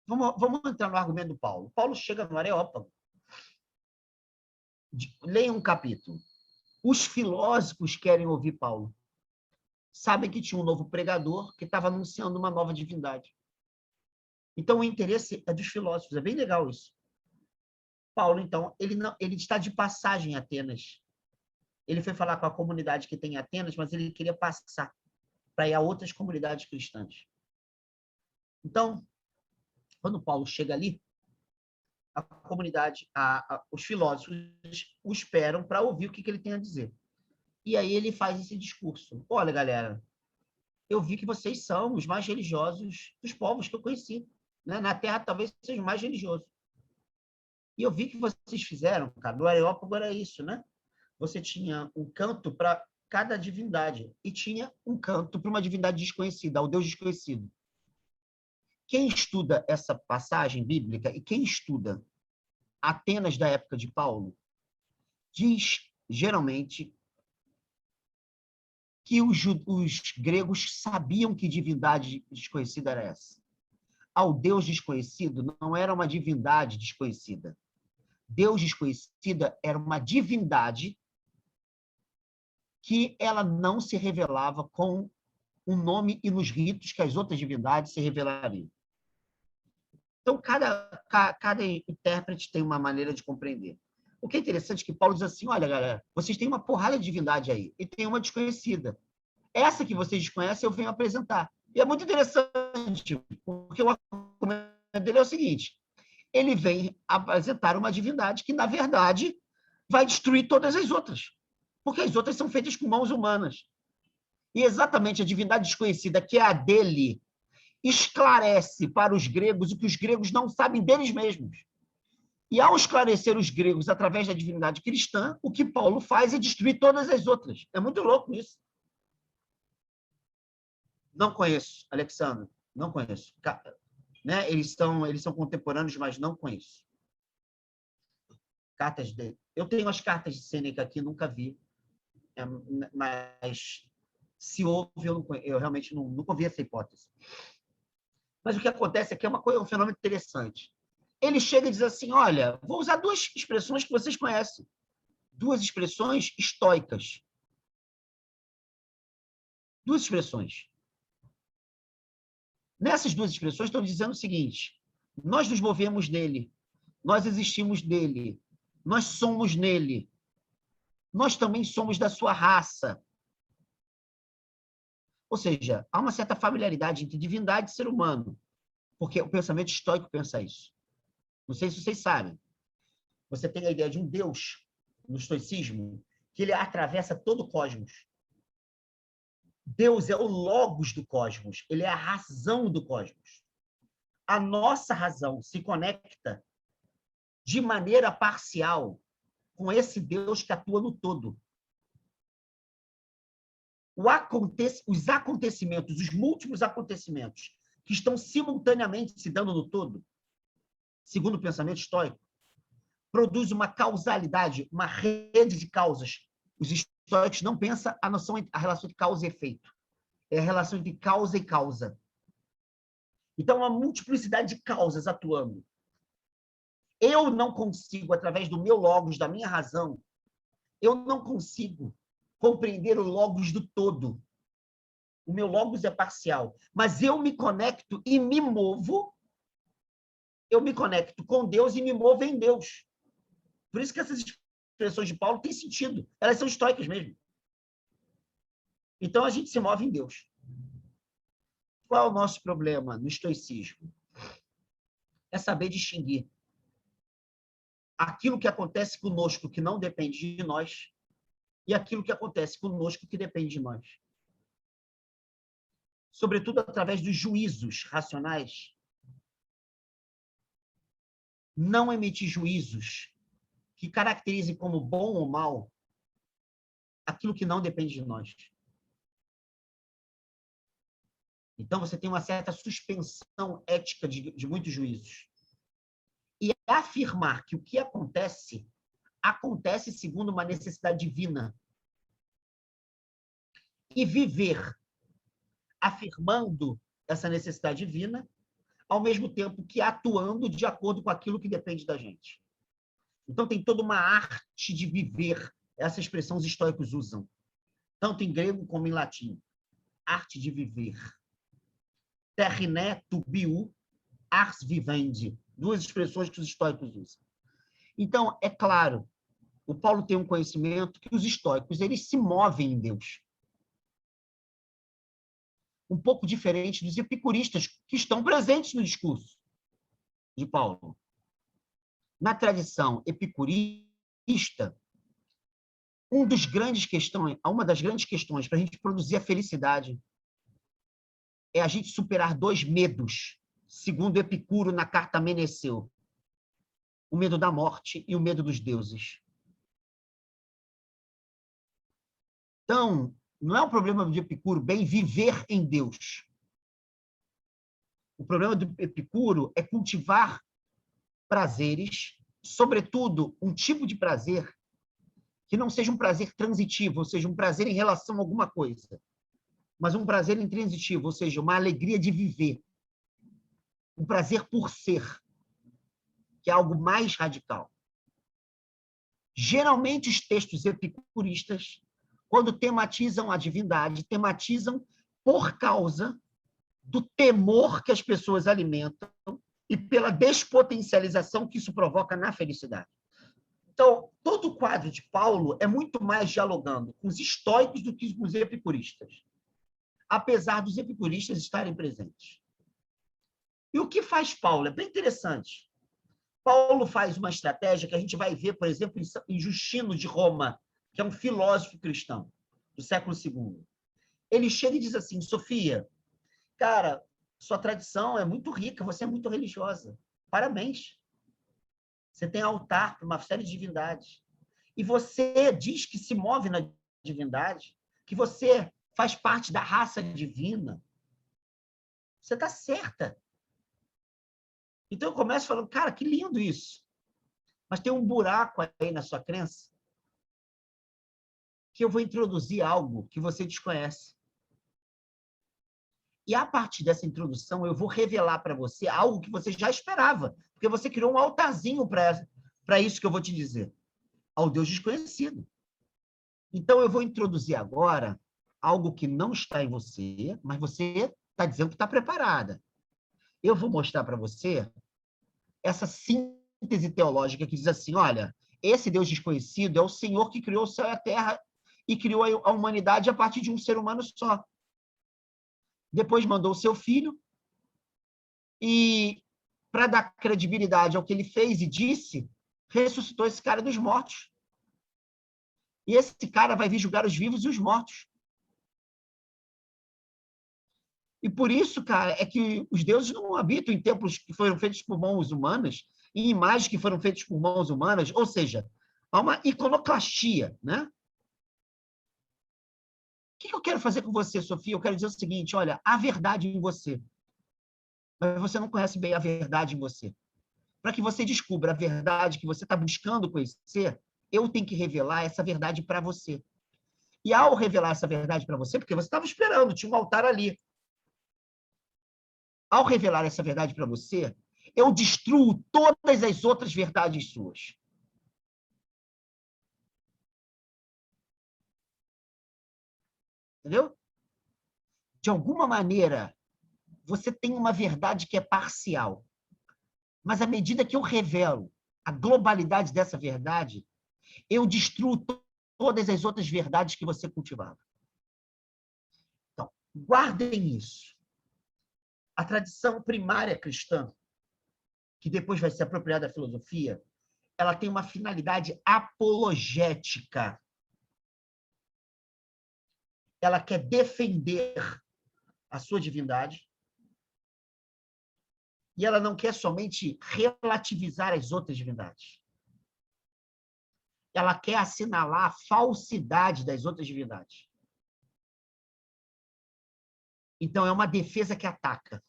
vamos entrar no argumento do Paulo. Paulo chega no Areópago, leia um capítulo. Os filósofos querem ouvir Paulo. Sabem que tinha um novo pregador que estava anunciando uma nova divindade. Então, o interesse é dos filósofos. É bem legal isso. Paulo, então, ele está de passagem em Atenas. Ele foi falar com a comunidade que tem em Atenas, mas ele queria passar para ir a outras comunidades cristãs. Então, quando Paulo chega ali, a comunidade, os filósofos o esperam para ouvir o que ele tem a dizer. E aí ele faz esse discurso. Olha, galera, eu vi que vocês são os mais religiosos dos povos que eu conheci. Né? Na Terra, talvez seja o mais religioso. E eu vi que vocês fizeram, cara, no Areópago era isso, né? Você tinha um canto para cada divindade e tinha um canto para uma divindade desconhecida, ao Deus desconhecido. Quem estuda essa passagem bíblica e quem estuda Atenas da época de Paulo, diz geralmente, que os gregos sabiam que divindade desconhecida era essa. Ao Deus desconhecido não era uma divindade desconhecida. Deus desconhecida era uma divindade que ela não se revelava com o nome e nos ritos que as outras divindades se revelariam. Então, cada intérprete tem uma maneira de compreender. O que é interessante é que Paulo diz assim, olha, galera, vocês têm uma porrada de divindade aí, e tem uma desconhecida. Essa que vocês desconhecem, eu venho apresentar. E é muito interessante, porque o argumento dele é o seguinte, ele vem apresentar uma divindade que, na verdade, vai destruir todas as outras, porque as outras são feitas com mãos humanas. E exatamente a divindade desconhecida, que é a dele, esclarece para os gregos o que os gregos não sabem deles mesmos. E ao esclarecer os gregos através da divindade cristã, o que Paulo faz é destruir todas as outras. É muito louco isso. Não conheço, Alexandre, não conheço. Né? Eles são contemporâneos, mas não conheço. Cartas dele. Eu tenho as cartas de Sêneca aqui, nunca vi. Mas se houve, eu realmente nunca ouvi essa hipótese. Mas o que acontece é que é um fenômeno interessante. Ele chega e diz assim, olha, vou usar duas expressões que vocês conhecem. Duas expressões estoicas. Duas expressões. Nessas duas expressões estão dizendo o seguinte, nós nos movemos nele, nós existimos nele, nós somos nele, nós também somos da sua raça. Ou seja, há uma certa familiaridade entre divindade e ser humano, porque o pensamento estoico pensa isso. Não sei se vocês sabem. Você tem a ideia de um Deus, no estoicismo, que ele atravessa todo o cosmos. Deus é o logos do cosmos, ele é a razão do cosmos. A nossa razão se conecta de maneira parcial com esse Deus que atua no todo. Os acontecimentos, os múltiplos acontecimentos que estão simultaneamente se dando no todo, segundo o pensamento estoico, produz uma causalidade, uma rede de causas. Os estoicos não pensam a relação de causa e efeito. É a relação entre causa e causa. Então, uma multiplicidade de causas atuando. Eu não consigo, através do meu logos, da minha razão, eu não consigo compreender o logos do todo. O meu logos é parcial. Mas eu me conecto e me movo, eu me conecto com Deus e me movo em Deus. Por isso que essas expressões de Paulo têm sentido. Elas são estoicas mesmo. Então, a gente se move em Deus. Qual é o nosso problema no estoicismo? É saber distinguir aquilo que acontece conosco que não depende de nós e aquilo que acontece conosco que depende de nós. Sobretudo através dos juízos racionais. Não emitir juízos que caracterizem como bom ou mal aquilo que não depende de nós. Então, você tem uma certa suspensão ética de muitos juízos. E afirmar que o que acontece, acontece segundo uma necessidade divina. E viver afirmando essa necessidade divina, ao mesmo tempo que atuando de acordo com aquilo que depende da gente. Então, tem toda uma arte de viver. Essa expressão os estoicos usam, tanto em grego como em latim. Arte de viver. Terriné tu biu, ars vivendi. Duas expressões que os estoicos usam. Então, é claro, o Paulo tem um conhecimento que os estoicos eles se movem em Deus. Um pouco diferente dos epicuristas que estão presentes no discurso de Paulo. Na tradição epicurista, uma das grandes questões para a gente produzir a felicidade é a gente superar dois medos, segundo Epicuro na carta a Meneceu. O medo da morte e o medo dos deuses. Então, não é um problema de Epicuro bem viver em Deus. O problema do Epicuro é cultivar prazeres, sobretudo um tipo de prazer que não seja um prazer transitivo, ou seja, um prazer em relação a alguma coisa, mas um prazer intransitivo, ou seja, uma alegria de viver, um prazer por ser, que é algo mais radical. Geralmente, os textos epicuristas, quando tematizam a divindade, tematizam por causa do temor que as pessoas alimentam e pela despotencialização que isso provoca na felicidade. Então, todo o quadro de Paulo é muito mais dialogando com os estoicos do que com os epicuristas, apesar dos epicuristas estarem presentes. E o que faz Paulo? É bem interessante. Paulo faz uma estratégia que a gente vai ver, por exemplo, em Justino de Roma, que é um filósofo cristão do século II. Ele chega e diz assim: Sofia, cara, sua tradição é muito rica, você é muito religiosa. Parabéns. Você tem altar para uma série de divindades. E você diz que se move na divindade, que você faz parte da raça divina. Você está certa. Então eu começo falando, cara, que lindo isso. Mas tem um buraco aí na sua crença que eu vou introduzir algo que você desconhece. E a partir dessa introdução, eu vou revelar para você algo que você já esperava, porque você criou um altarzinho para isso que eu vou te dizer, ao Deus desconhecido. Então, eu vou introduzir agora algo que não está em você, mas você está dizendo que está preparada. Eu vou mostrar para você essa síntese teológica que diz assim, olha, esse Deus desconhecido é o Senhor que criou o céu e a terra e criou a humanidade a partir de um ser humano só. Depois mandou o seu filho e, para dar credibilidade ao que ele fez e disse, ressuscitou esse cara dos mortos. E esse cara vai vir julgar os vivos e os mortos. E por isso, cara, é que os deuses não habitam em templos que foram feitos por mãos humanas, em imagens que foram feitas por mãos humanas, ou seja, há uma iconoclastia, né? O que eu quero fazer com você, Sofia? Eu quero dizer o seguinte, olha, há verdade em você, mas você não conhece bem a verdade em você. Para que você descubra a verdade que você está buscando conhecer, eu tenho que revelar essa verdade para você. E ao revelar essa verdade para você, porque você estava esperando, tinha um altar ali. Ao revelar essa verdade para você, eu destruo todas as outras verdades suas. Entendeu? De alguma maneira, você tem uma verdade que é parcial. Mas à medida que eu revelo a globalidade dessa verdade, eu destruo todas as outras verdades que você cultivava. Então, guardem isso. A tradição primária cristã, que depois vai ser apropriada da filosofia, ela tem uma finalidade apologética. Ela quer defender a sua divindade e ela não quer somente relativizar as outras divindades. Ela quer assinalar a falsidade das outras divindades. Então, é uma defesa que ataca.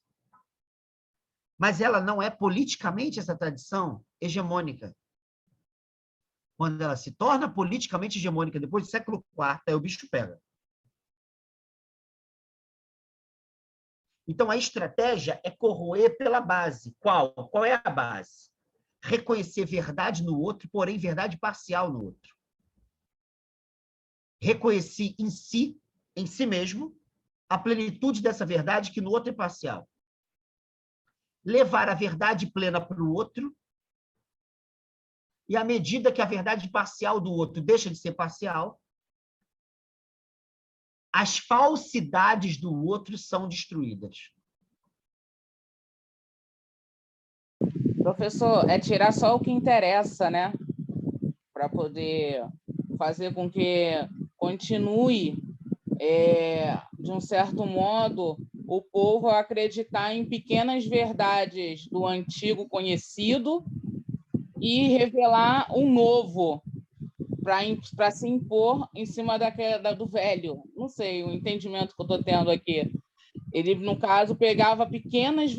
Mas ela não é politicamente, essa tradição, hegemônica. Quando ela se torna politicamente hegemônica, depois do século IV, aí o bicho pega. Então, a estratégia é corroer pela base. Qual? Qual é a base? Reconhecer verdade no outro, porém verdade parcial no outro. Reconhecer em si mesmo, a plenitude dessa verdade que no outro é parcial. Levar a verdade plena para o outro, e à medida que a verdade parcial do outro deixa de ser parcial, as falsidades do outro são destruídas. Professor, é tirar só o que interessa, né? Para poder fazer com que continue, de um certo modo, o povo a acreditar em pequenas verdades do antigo conhecido e revelar um novo para se impor em cima do velho. Não sei, o entendimento que eu estou tendo aqui. Ele, no caso, pegava pequenas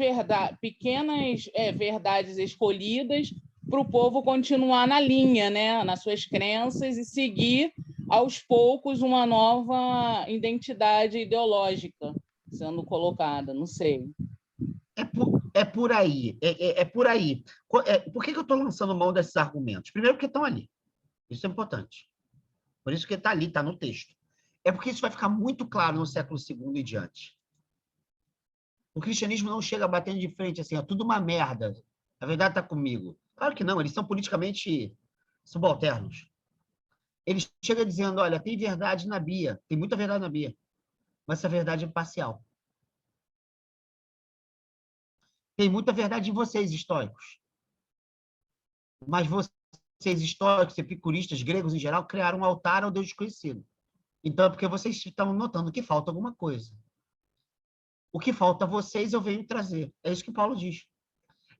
verdades escolhidas para o povo continuar na linha, né, nas suas crenças e seguir aos poucos uma nova identidade ideológica sendo colocada, não sei. É por aí, é por aí. Por que eu estou lançando mão desses argumentos? Primeiro, porque estão ali. Isso é importante. Por isso que está ali, está no texto. É porque isso vai ficar muito claro no século II e diante. O cristianismo não chega batendo de frente assim, é tudo uma merda. A verdade está comigo. Claro que não, eles são politicamente subalternos. Eles chegam dizendo, olha, tem verdade na Bíblia, tem muita verdade na Bíblia, mas essa verdade é parcial. Tem muita verdade em vocês, históricos. Mas vocês, históricos, epicuristas, gregos em geral, criaram um altar ao Deus desconhecido. Então, é porque vocês estão notando que falta alguma coisa. O que falta a vocês, eu venho trazer. É isso que Paulo diz.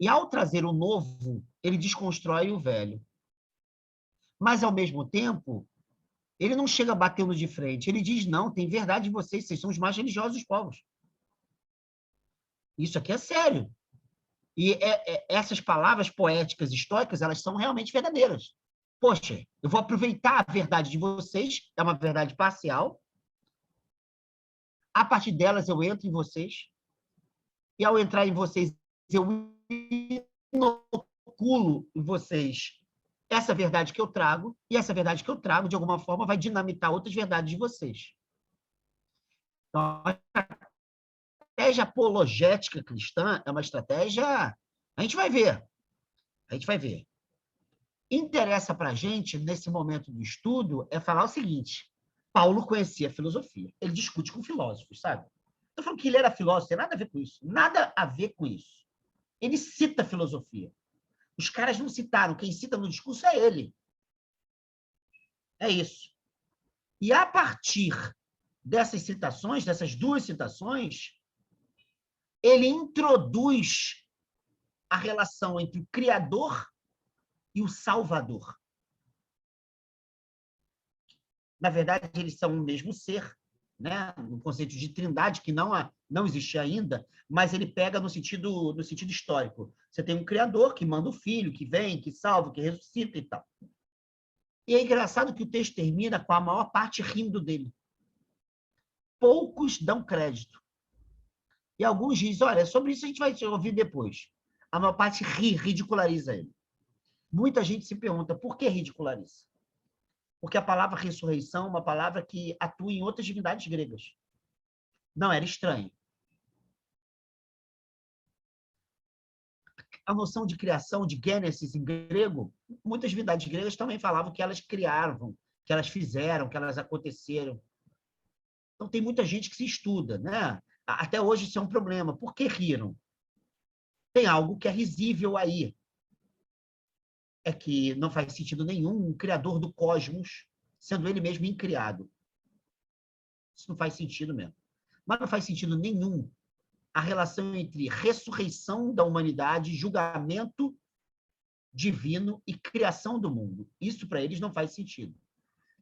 E ao trazer o novo, ele desconstrói o velho. Mas, ao mesmo tempo, ele não chega batendo de frente. Ele diz, não, tem verdade em vocês, vocês são os mais religiosos dos povos. Isso aqui é sério. E essas palavras poéticas, históricas, elas são realmente verdadeiras. Poxa, eu vou aproveitar a verdade de vocês, é uma verdade parcial. A partir delas, eu entro em vocês. E, ao entrar em vocês, eu inoculo em vocês essa verdade que eu trago, e essa verdade que eu trago, de alguma forma, vai dinamitar outras verdades de vocês. Então, a estratégia apologética cristã é uma estratégia... A gente vai ver. A gente vai ver. Interessa para a gente, nesse momento do estudo, é falar o seguinte: Paulo conhecia a filosofia. Ele discute com filósofos, sabe? Estou falando que ele era filósofo, tem nada a ver com isso. Nada a ver com isso. Ele cita a filosofia. Os caras não citaram. Quem cita no discurso é ele. É isso. E a partir dessas citações, dessas duas citações, ele introduz a relação entre o Criador e o Salvador. Na verdade, eles são o mesmo ser, né? No conceito de trindade, que não existia ainda, mas ele pega no sentido histórico. Você tem um Criador que manda o Filho, que vem, que salva, que ressuscita e tal. E é engraçado que o texto termina com a maior parte rindo dele. Poucos dão crédito. E alguns dizem, olha, sobre isso a gente vai ouvir depois. A maior parte ridiculariza ele. Muita gente se pergunta, por que ridiculariza? Porque a palavra ressurreição é uma palavra que atua em outras divindades gregas. Não era estranho. A noção de criação, de Gênesis em grego, muitas divindades gregas também falavam que elas criaram, que elas fizeram, que elas aconteceram. Então, tem muita gente que se estuda, né? Até hoje isso é um problema. Por que riram? Tem algo que é risível aí. É que não faz sentido nenhum um criador do cosmos sendo ele mesmo incriado. Isso não faz sentido mesmo. Mas não faz sentido nenhum a relação entre ressurreição da humanidade, julgamento divino e criação do mundo. Isso, para eles, não faz sentido.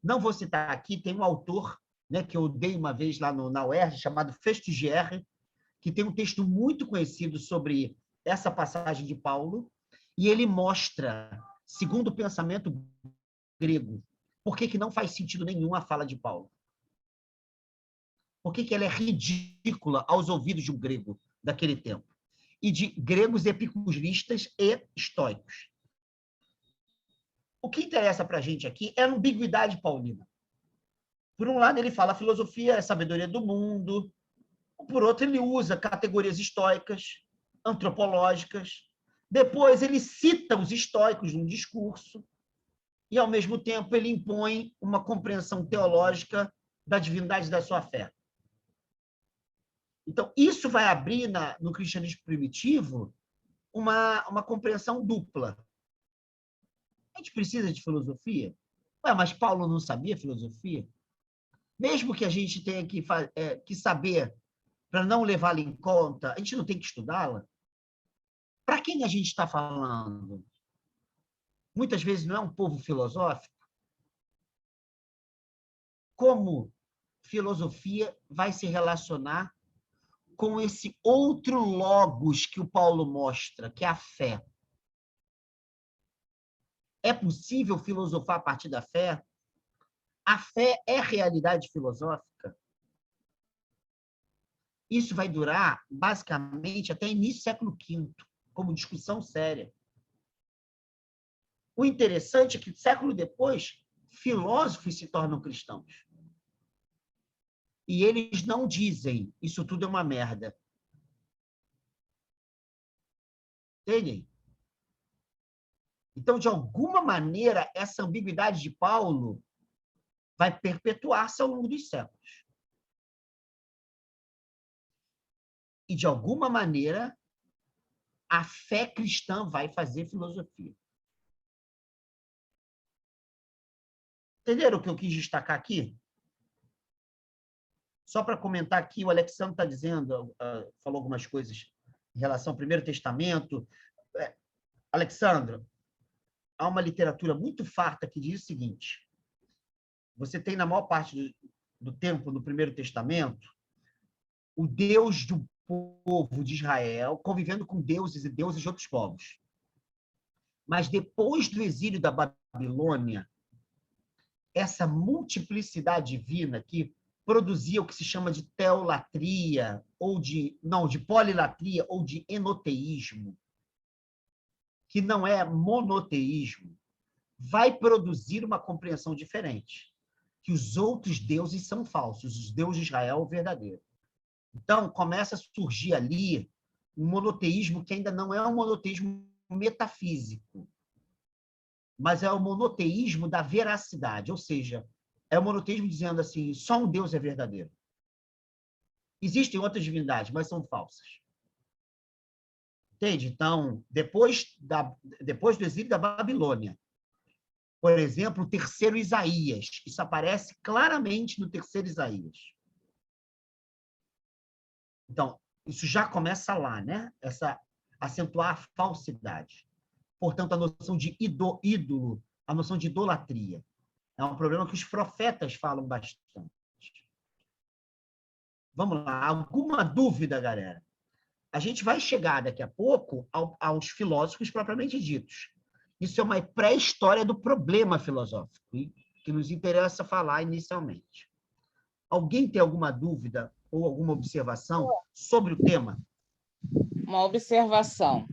Não vou citar aqui, tem um autor, né, que eu dei uma vez lá na UERJ, chamado Festugère, que tem um texto muito conhecido sobre essa passagem de Paulo, e ele mostra, segundo o pensamento grego, por que não faz sentido nenhum a fala de Paulo. Por que ela é ridícula aos ouvidos de um grego daquele tempo? E de gregos epicuristas e estoicos. O que interessa para a gente aqui é a ambiguidade paulina. Por um lado, ele fala a filosofia é a sabedoria do mundo. Por outro, ele usa categorias estoicas, antropológicas. Depois, ele cita os estoicos num discurso. E, ao mesmo tempo, ele impõe uma compreensão teológica da divindade da sua fé. Então, isso vai abrir no cristianismo primitivo uma compreensão dupla. A gente precisa de filosofia? Ué, mas Paulo não sabia filosofia? Mesmo que a gente tenha que saber para não levá-la em conta, a gente não tem que estudá-la? Para quem a gente está falando? Muitas vezes não é um povo filosófico? Como filosofia vai se relacionar com esse outro logos que o Paulo mostra, que é a fé? É possível filosofar a partir da fé? A fé é realidade filosófica? Isso vai durar, basicamente, até início do século V, como discussão séria. O interessante é que, século depois, filósofos se tornam cristãos. E eles não dizem, isso tudo é uma merda. Entendem? Então, de alguma maneira, essa ambiguidade de Paulo vai perpetuar-se ao longo dos séculos. E, de alguma maneira, a fé cristã vai fazer filosofia. Entenderam o que eu quis destacar aqui? Só para comentar aqui, o Alexandre está dizendo, falou algumas coisas em relação ao Primeiro Testamento. Alexandre, há uma literatura muito farta que diz o seguinte: você tem, na maior parte do tempo, no Primeiro Testamento, o Deus do povo de Israel convivendo com deuses e deuses de outros povos. Mas depois do exílio da Babilônia, essa multiplicidade divina que produzia o que se chama de teolatria, ou de polilatria, ou de enoteísmo, que não é monoteísmo, vai produzir uma compreensão diferente, que os outros deuses são falsos, os deuses de Israel é o verdadeiro. Então, começa a surgir ali um monoteísmo que ainda não é um monoteísmo metafísico, mas é o monoteísmo da veracidade, ou seja, é o monoteísmo dizendo assim, só um Deus é verdadeiro. Existem outras divindades, mas são falsas. Entende? Então, depois do exílio da Babilônia, por exemplo, o terceiro Isaías, isso aparece claramente no terceiro Isaías. Então, isso já começa lá, né? Acentuar a falsidade. Portanto, a noção de ídolo, a noção de idolatria. É um problema que os profetas falam bastante. Vamos lá, alguma dúvida, galera? A gente vai chegar daqui a pouco aos filósofos propriamente ditos. Isso é uma pré-história do problema filosófico, que nos interessa falar inicialmente. Alguém tem alguma dúvida ou alguma observação sobre o tema? Uma observação.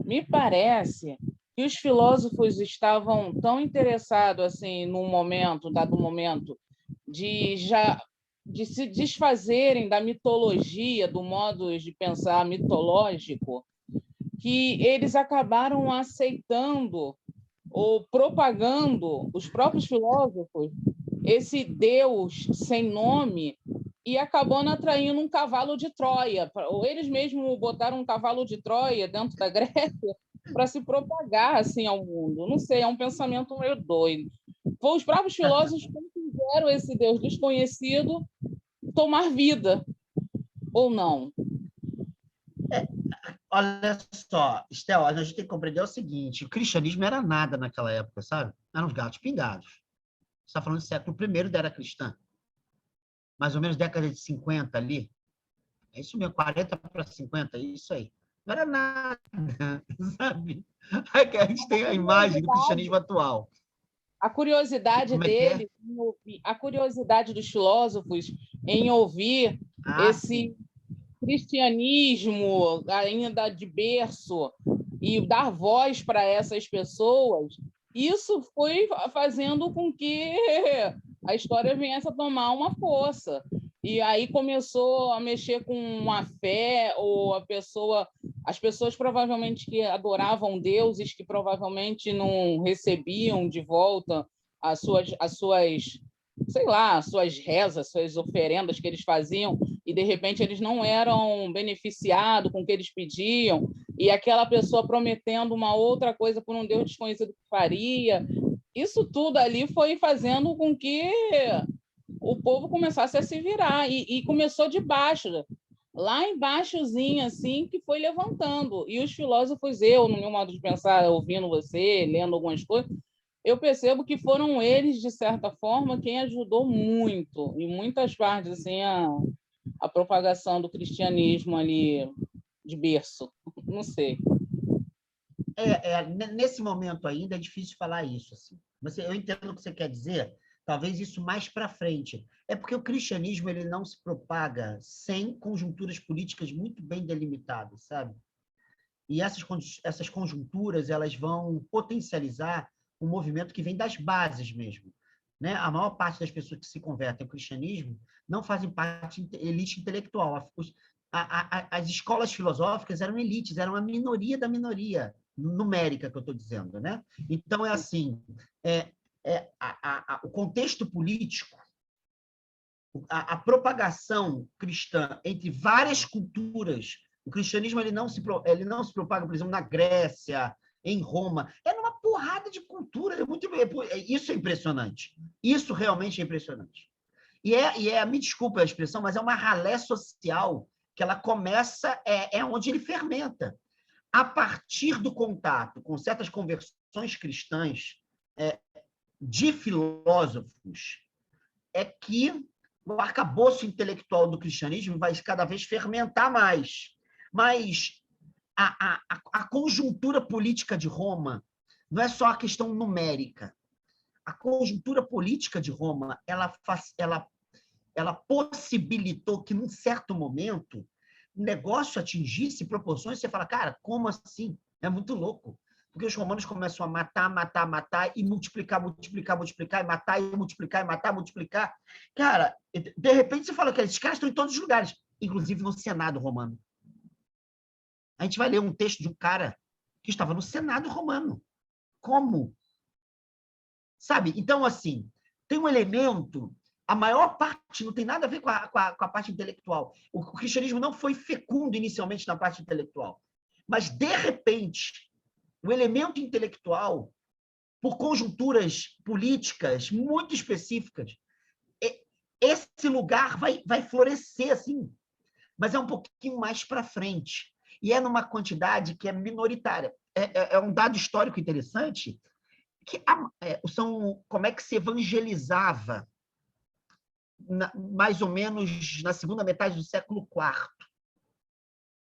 Me parece que os filósofos estavam tão interessados assim num momento, dado momento, de se desfazerem da mitologia, do modo de pensar mitológico, que eles acabaram aceitando ou propagando, os próprios filósofos, esse Deus sem nome e acabando atraindo um cavalo de Troia. Ou eles mesmos botaram um cavalo de Troia dentro da Grécia para se propagar assim ao mundo. Não sei, é um pensamento meio doido. Os próprios filósofos fizeram esse Deus desconhecido tomar vida, ou não? Olha só, Estel, a gente tem que compreender o seguinte: o cristianismo era nada naquela época, sabe? Eram os gatos pingados. Você está falando do século I da era cristã. Mais ou menos década de 50 ali. É isso mesmo, 40 para 50, é isso aí. Não era nada, sabe? Aqui a gente tem a imagem do cristianismo atual. A curiosidade dele, a curiosidade dos filósofos em ouvir esse cristianismo ainda de berço e dar voz para essas pessoas, isso foi fazendo com que a história viesse a tomar uma força. E aí começou a mexer com a fé, ou as pessoas provavelmente que adoravam deuses, que provavelmente não recebiam de volta as suas sei lá, suas rezas, suas oferendas que eles faziam, e de repente eles não eram beneficiados com o que eles pediam, e aquela pessoa prometendo uma outra coisa por um Deus desconhecido que faria. Isso tudo ali foi fazendo com que o povo começasse a se virar, e começou de baixo, lá embaixozinho, assim, que foi levantando. E os filósofos, no meu modo de pensar, ouvindo você, lendo algumas coisas, eu percebo que foram eles, de certa forma, quem ajudou muito, em muitas partes, assim, a propagação do cristianismo ali de berço. Não sei. Nesse momento ainda é difícil falar isso. Assim. Eu entendo o que você quer dizer, talvez isso mais para frente. É porque o cristianismo ele não se propaga sem conjunturas políticas muito bem delimitadas, sabe? E essas conjunturas elas vão potencializar um movimento que vem das bases mesmo. Né? A maior parte das pessoas que se convertem ao cristianismo não fazem parte da elite intelectual. As escolas filosóficas eram elites, eram a minoria da minoria, numérica que eu estou dizendo. Né? Então, é assim, o contexto político, a propagação cristã entre várias culturas. O cristianismo ele não se propaga, por exemplo, na Grécia, em Roma. É numa porrada de cultura. Isso é impressionante. Isso realmente é impressionante. Me desculpa a expressão, mas é uma ralé social que ela começa, onde ele fermenta. A partir do contato com certas conversões cristãs de filósofos, é que o arcabouço intelectual do cristianismo vai cada vez fermentar mais. Mas a conjuntura política de Roma não é só a questão numérica. A conjuntura política de Roma ela possibilitou que, num certo momento, o negócio atingisse proporções, você fala, cara, como assim? É muito louco. Porque os romanos começam a matar, e multiplicar, e matar, e multiplicar, e matar, multiplicar. Cara, de repente você fala que esses caras estão em todos os lugares, inclusive no Senado romano. A gente vai ler um texto de um cara que estava no Senado romano. Como? Sabe? Então, assim, tem um elemento, a maior parte não tem nada a ver com a parte intelectual. O cristianismo não foi fecundo inicialmente na parte intelectual. Mas, de repente, o elemento intelectual, por conjunturas políticas muito específicas, esse lugar vai florescer, assim, mas é um pouquinho mais para frente. E é numa quantidade que é minoritária. É um dado histórico interessante, que como é que se evangelizava mais ou menos na segunda metade do século IV.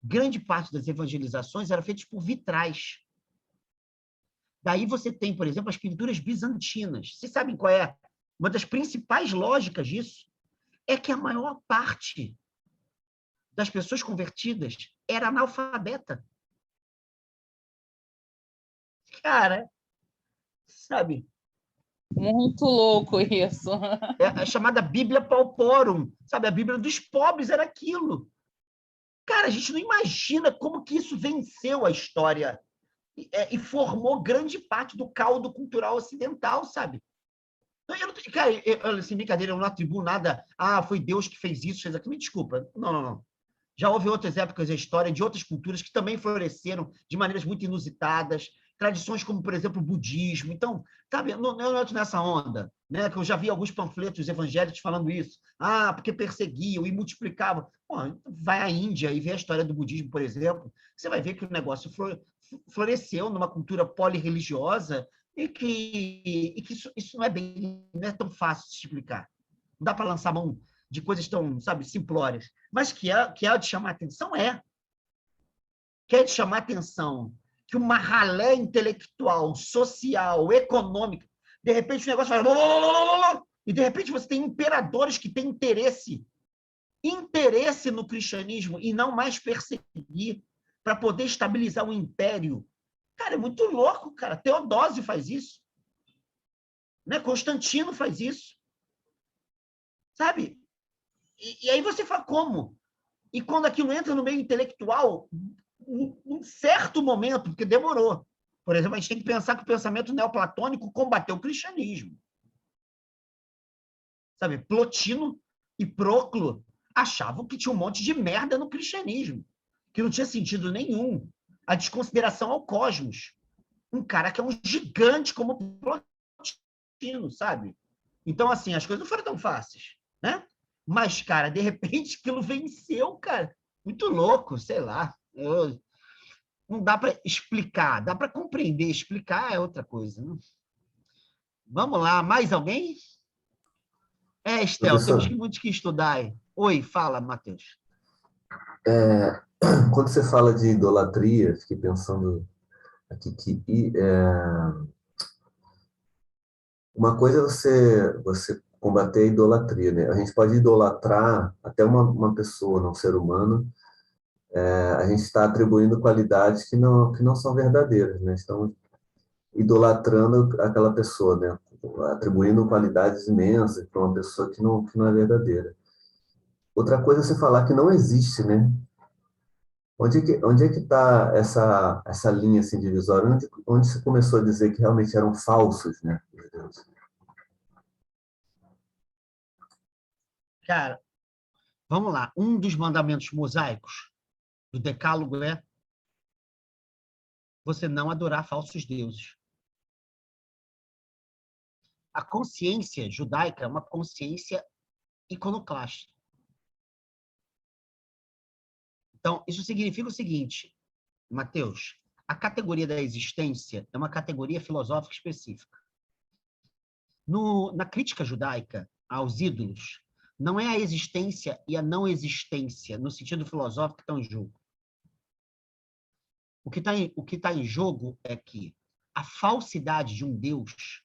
Grande parte das evangelizações era feita por vitrais. Daí você tem, por exemplo, as pinturas bizantinas. Vocês sabem qual é? Uma das principais lógicas disso é que a maior parte das pessoas convertidas era analfabeta. Cara, sabe? Muito louco isso. É a chamada Bíblia Pauperum, sabe? A Bíblia dos pobres era aquilo. Cara, a gente não imagina como que isso venceu a história e formou grande parte do caldo cultural ocidental, sabe? Cara, assim, brincadeira, eu não atribuo nada. Foi Deus que fez isso, fez aquilo. Me desculpa. Não. Já houve outras épocas da história de outras culturas que também floresceram de maneiras muito inusitadas, tradições como, por exemplo, o budismo. Então, sabe, eu não entro nessa onda, né? Que eu já vi alguns panfletos evangélicos falando isso. Porque perseguiam e multiplicavam. Vai à Índia e vê a história do budismo, por exemplo, você vai ver que o negócio floresceu numa cultura polireligiosa e que isso não é tão fácil de explicar. Não dá para lançar mão de coisas tão, sabe, simplórias. Mas que é de chamar atenção, que é de chamar atenção que uma ralé intelectual, social, econômica, de repente o negócio vai... E de repente você tem imperadores que têm interesse no cristianismo e não mais perseguir para poder estabilizar o império. Cara, é muito louco, cara. Teodósio faz isso. Né? Constantino faz isso. Sabe? E aí você fala, como? E quando aquilo entra no meio intelectual, num certo momento, porque demorou. Por exemplo, a gente tem que pensar que o pensamento neoplatônico combateu o cristianismo. Sabe? Plotino e Proclo achavam que tinha um monte de merda no cristianismo, que não tinha sentido nenhum. A desconsideração ao cosmos. Um cara que é um gigante como Plotino, sabe? Então, assim, as coisas não foram tão fáceis, né? Mas, cara, de repente, aquilo venceu, cara. Muito louco, sei lá. Não dá para explicar, dá para compreender. Explicar é outra coisa. Né? Vamos lá, mais alguém? Estel, temos muito que estudar aí. Oi, fala, Matheus. Quando você fala de idolatria, fiquei pensando aqui uma coisa é você combater a idolatria, né? A gente pode idolatrar até uma pessoa, um ser humano. A gente está atribuindo qualidades que não são verdadeiras, né? Estamos idolatrando aquela pessoa, né? Atribuindo qualidades imensas para uma pessoa que não é verdadeira. Outra coisa é você falar que não existe, né? Onde é que está essa linha assim, divisória? Onde você começou a dizer que realmente eram falsos, né? Meu Deus. Cara, vamos lá. Um dos mandamentos mosaicos do Decálogo é você não adorar falsos deuses. A consciência judaica é uma consciência iconoclasta. Então, isso significa o seguinte, Mateus, a categoria da existência é uma categoria filosófica específica. Na crítica judaica aos ídolos, não é a existência e a não existência, no sentido filosófico, que estão em jogo. O que está em jogo é que a falsidade de um Deus,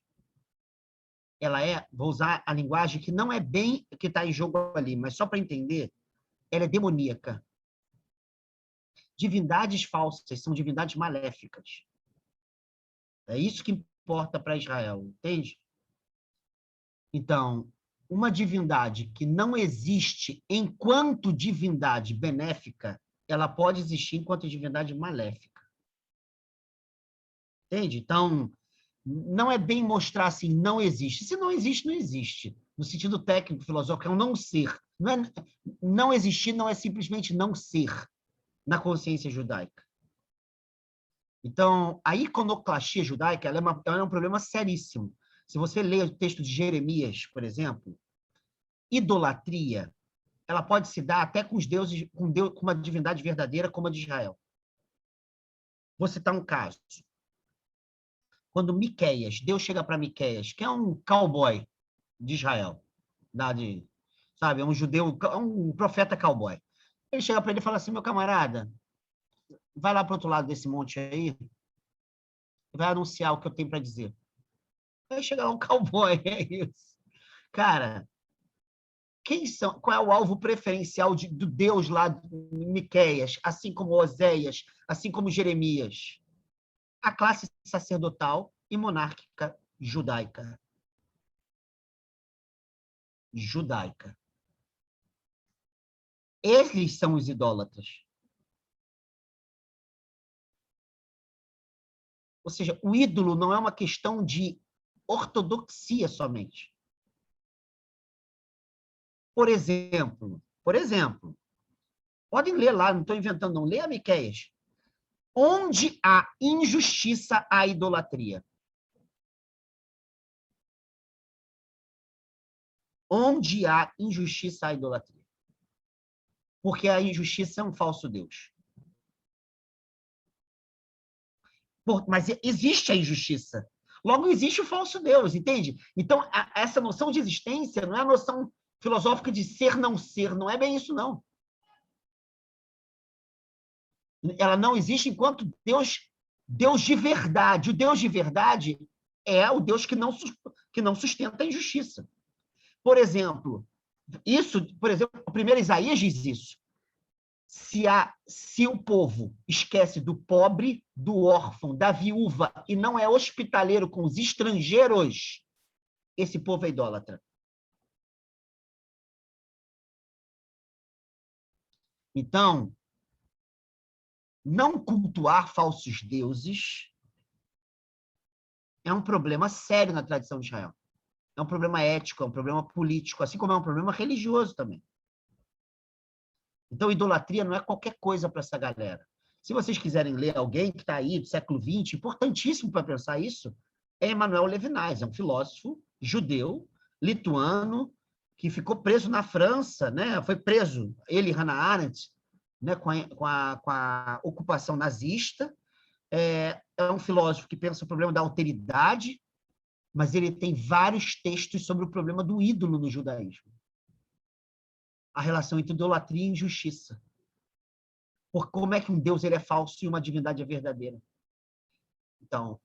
ela vou usar a linguagem que não é bem o que está em jogo ali, mas só para entender, ela é demoníaca. Divindades falsas são divindades maléficas. É isso que importa para Israel, entende? Então, uma divindade que não existe enquanto divindade benéfica, ela pode existir enquanto divindade maléfica. Entende? Então, não é bem mostrar assim, não existe. Se não existe, não existe. No sentido técnico, filosófico, é um não ser. Não existir não é simplesmente não ser na consciência judaica. Então, a iconoclastia judaica ela é um problema seríssimo. Se você lê o texto de Jeremias, por exemplo, idolatria, ela pode se dar até com os deuses, com uma divindade verdadeira como a de Israel. Vou citar um caso. Quando Miqueias, Deus chega para Miqueias, que é um cowboy de Israel, sabe, é um judeu, um profeta cowboy. Ele chega para ele e fala assim, meu camarada, vai lá para o outro lado desse monte aí, vai anunciar o que eu tenho para dizer. Aí chega lá um cowboy, é isso. Cara, qual é o alvo preferencial do Deus lá de Miqueias, assim como Oséias, assim como Jeremias? A classe sacerdotal e monárquica judaica. Judaica. Eles são os idólatras. Ou seja, o ídolo não é uma questão de ortodoxia somente. Por exemplo, podem ler lá, não estou inventando não, lê a Miqueias. Onde há injustiça, há idolatria. Onde há injustiça, há idolatria. Porque a injustiça é um falso Deus. Mas existe a injustiça. Logo, existe o falso Deus, entende? Então, essa noção de existência não é a noção filosófica de ser, não é bem isso, não. Ela não existe enquanto Deus de verdade. O Deus de verdade é o Deus que não sustenta a injustiça. Por exemplo, o primeiro Isaías diz isso. Se o povo esquece do pobre, do órfão, da viúva e não é hospitaleiro com os estrangeiros, esse povo é idólatra. Então, não cultuar falsos deuses é um problema sério na tradição de Israel. É um problema ético, é um problema político, assim como é um problema religioso também. Então, idolatria não é qualquer coisa para essa galera. Se vocês quiserem ler alguém que está aí do século XX, importantíssimo para pensar isso, é Emmanuel Levinas, é um filósofo judeu, lituano, que ficou preso na França, né? Foi preso, ele e Hannah Arendt, né? com a ocupação nazista. É um filósofo que pensa o problema da alteridade, mas ele tem vários textos sobre o problema do ídolo no judaísmo. A relação entre idolatria e injustiça. Por como é que um Deus ele é falso e uma divindade é verdadeira. Então,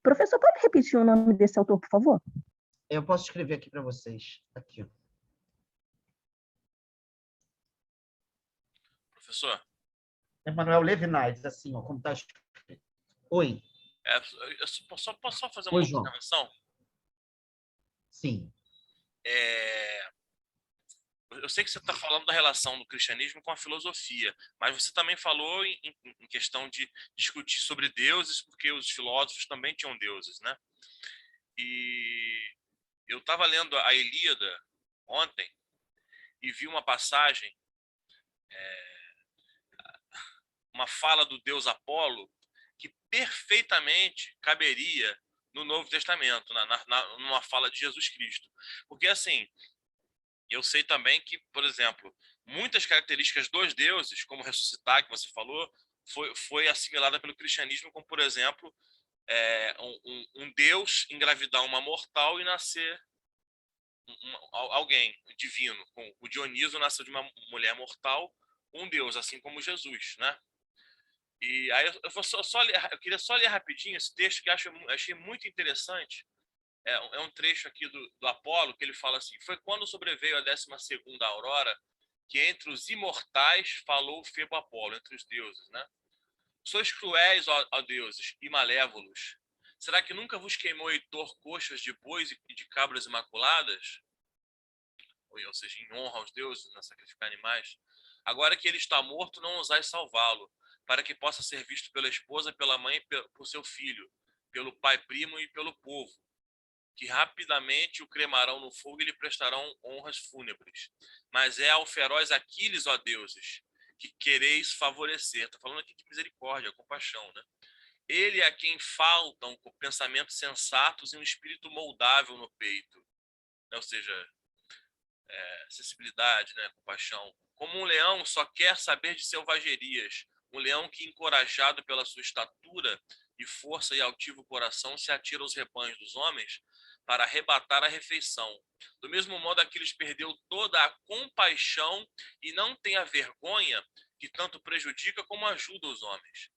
Professor, pode repetir o nome desse autor, por favor? eu posso escrever aqui para vocês. Aqui. Professor, Emmanuel Levinas, assim, ó, como está escrito. Oi. eu posso só fazer Oi, uma João. observação? Sim. Eu sei que você está falando da relação do cristianismo com a filosofia, mas você também falou em questão de discutir sobre deuses, porque os filósofos também tinham deuses, né? E eu estava lendo a Ilíada ontem e vi uma passagem, uma fala do deus Apolo, que perfeitamente caberia no Novo Testamento, numa fala de Jesus Cristo. Porque, assim, eu sei também que, por exemplo, muitas características dos deuses, como ressuscitar, que você falou, foi assimilada pelo cristianismo, como, por exemplo, um deus engravidar uma mortal e nascer alguém divino. O Dioniso nasceu de uma mulher mortal, um deus, assim como Jesus, né? E aí eu queria só ler rapidinho esse texto que achei muito interessante. É um trecho aqui do Apolo que ele fala assim: foi quando sobreveio a 12ª aurora que entre os imortais falou o Febo Apolo, entre os deuses, né? Sois cruéis, ó deuses, e malévolos. Será que nunca vos queimou Heitor coxas de bois e de cabras imaculadas? Ou seja, em honra aos deuses, a sacrificar animais. Agora que ele está morto, não ousais salvá-lo, para que possa ser visto pela esposa, pela mãe e por seu filho, pelo pai primo e pelo povo, que rapidamente o cremarão no fogo e lhe prestarão honras fúnebres. Mas é ao feroz Aquiles, ó deuses, que quereis favorecer. Está falando aqui de misericórdia, compaixão, né? Ele é a quem faltam pensamentos sensatos e um espírito moldável no peito. Ou seja, sensibilidade, né? Compaixão. Como um leão só quer saber de selvagerias, um leão que, encorajado pela sua estatura e força e altivo coração, se atira aos rebanhos dos homens para arrebatar a refeição. Do mesmo modo, Aquiles perdeu toda a compaixão e não tem a vergonha que tanto prejudica como ajuda os homens.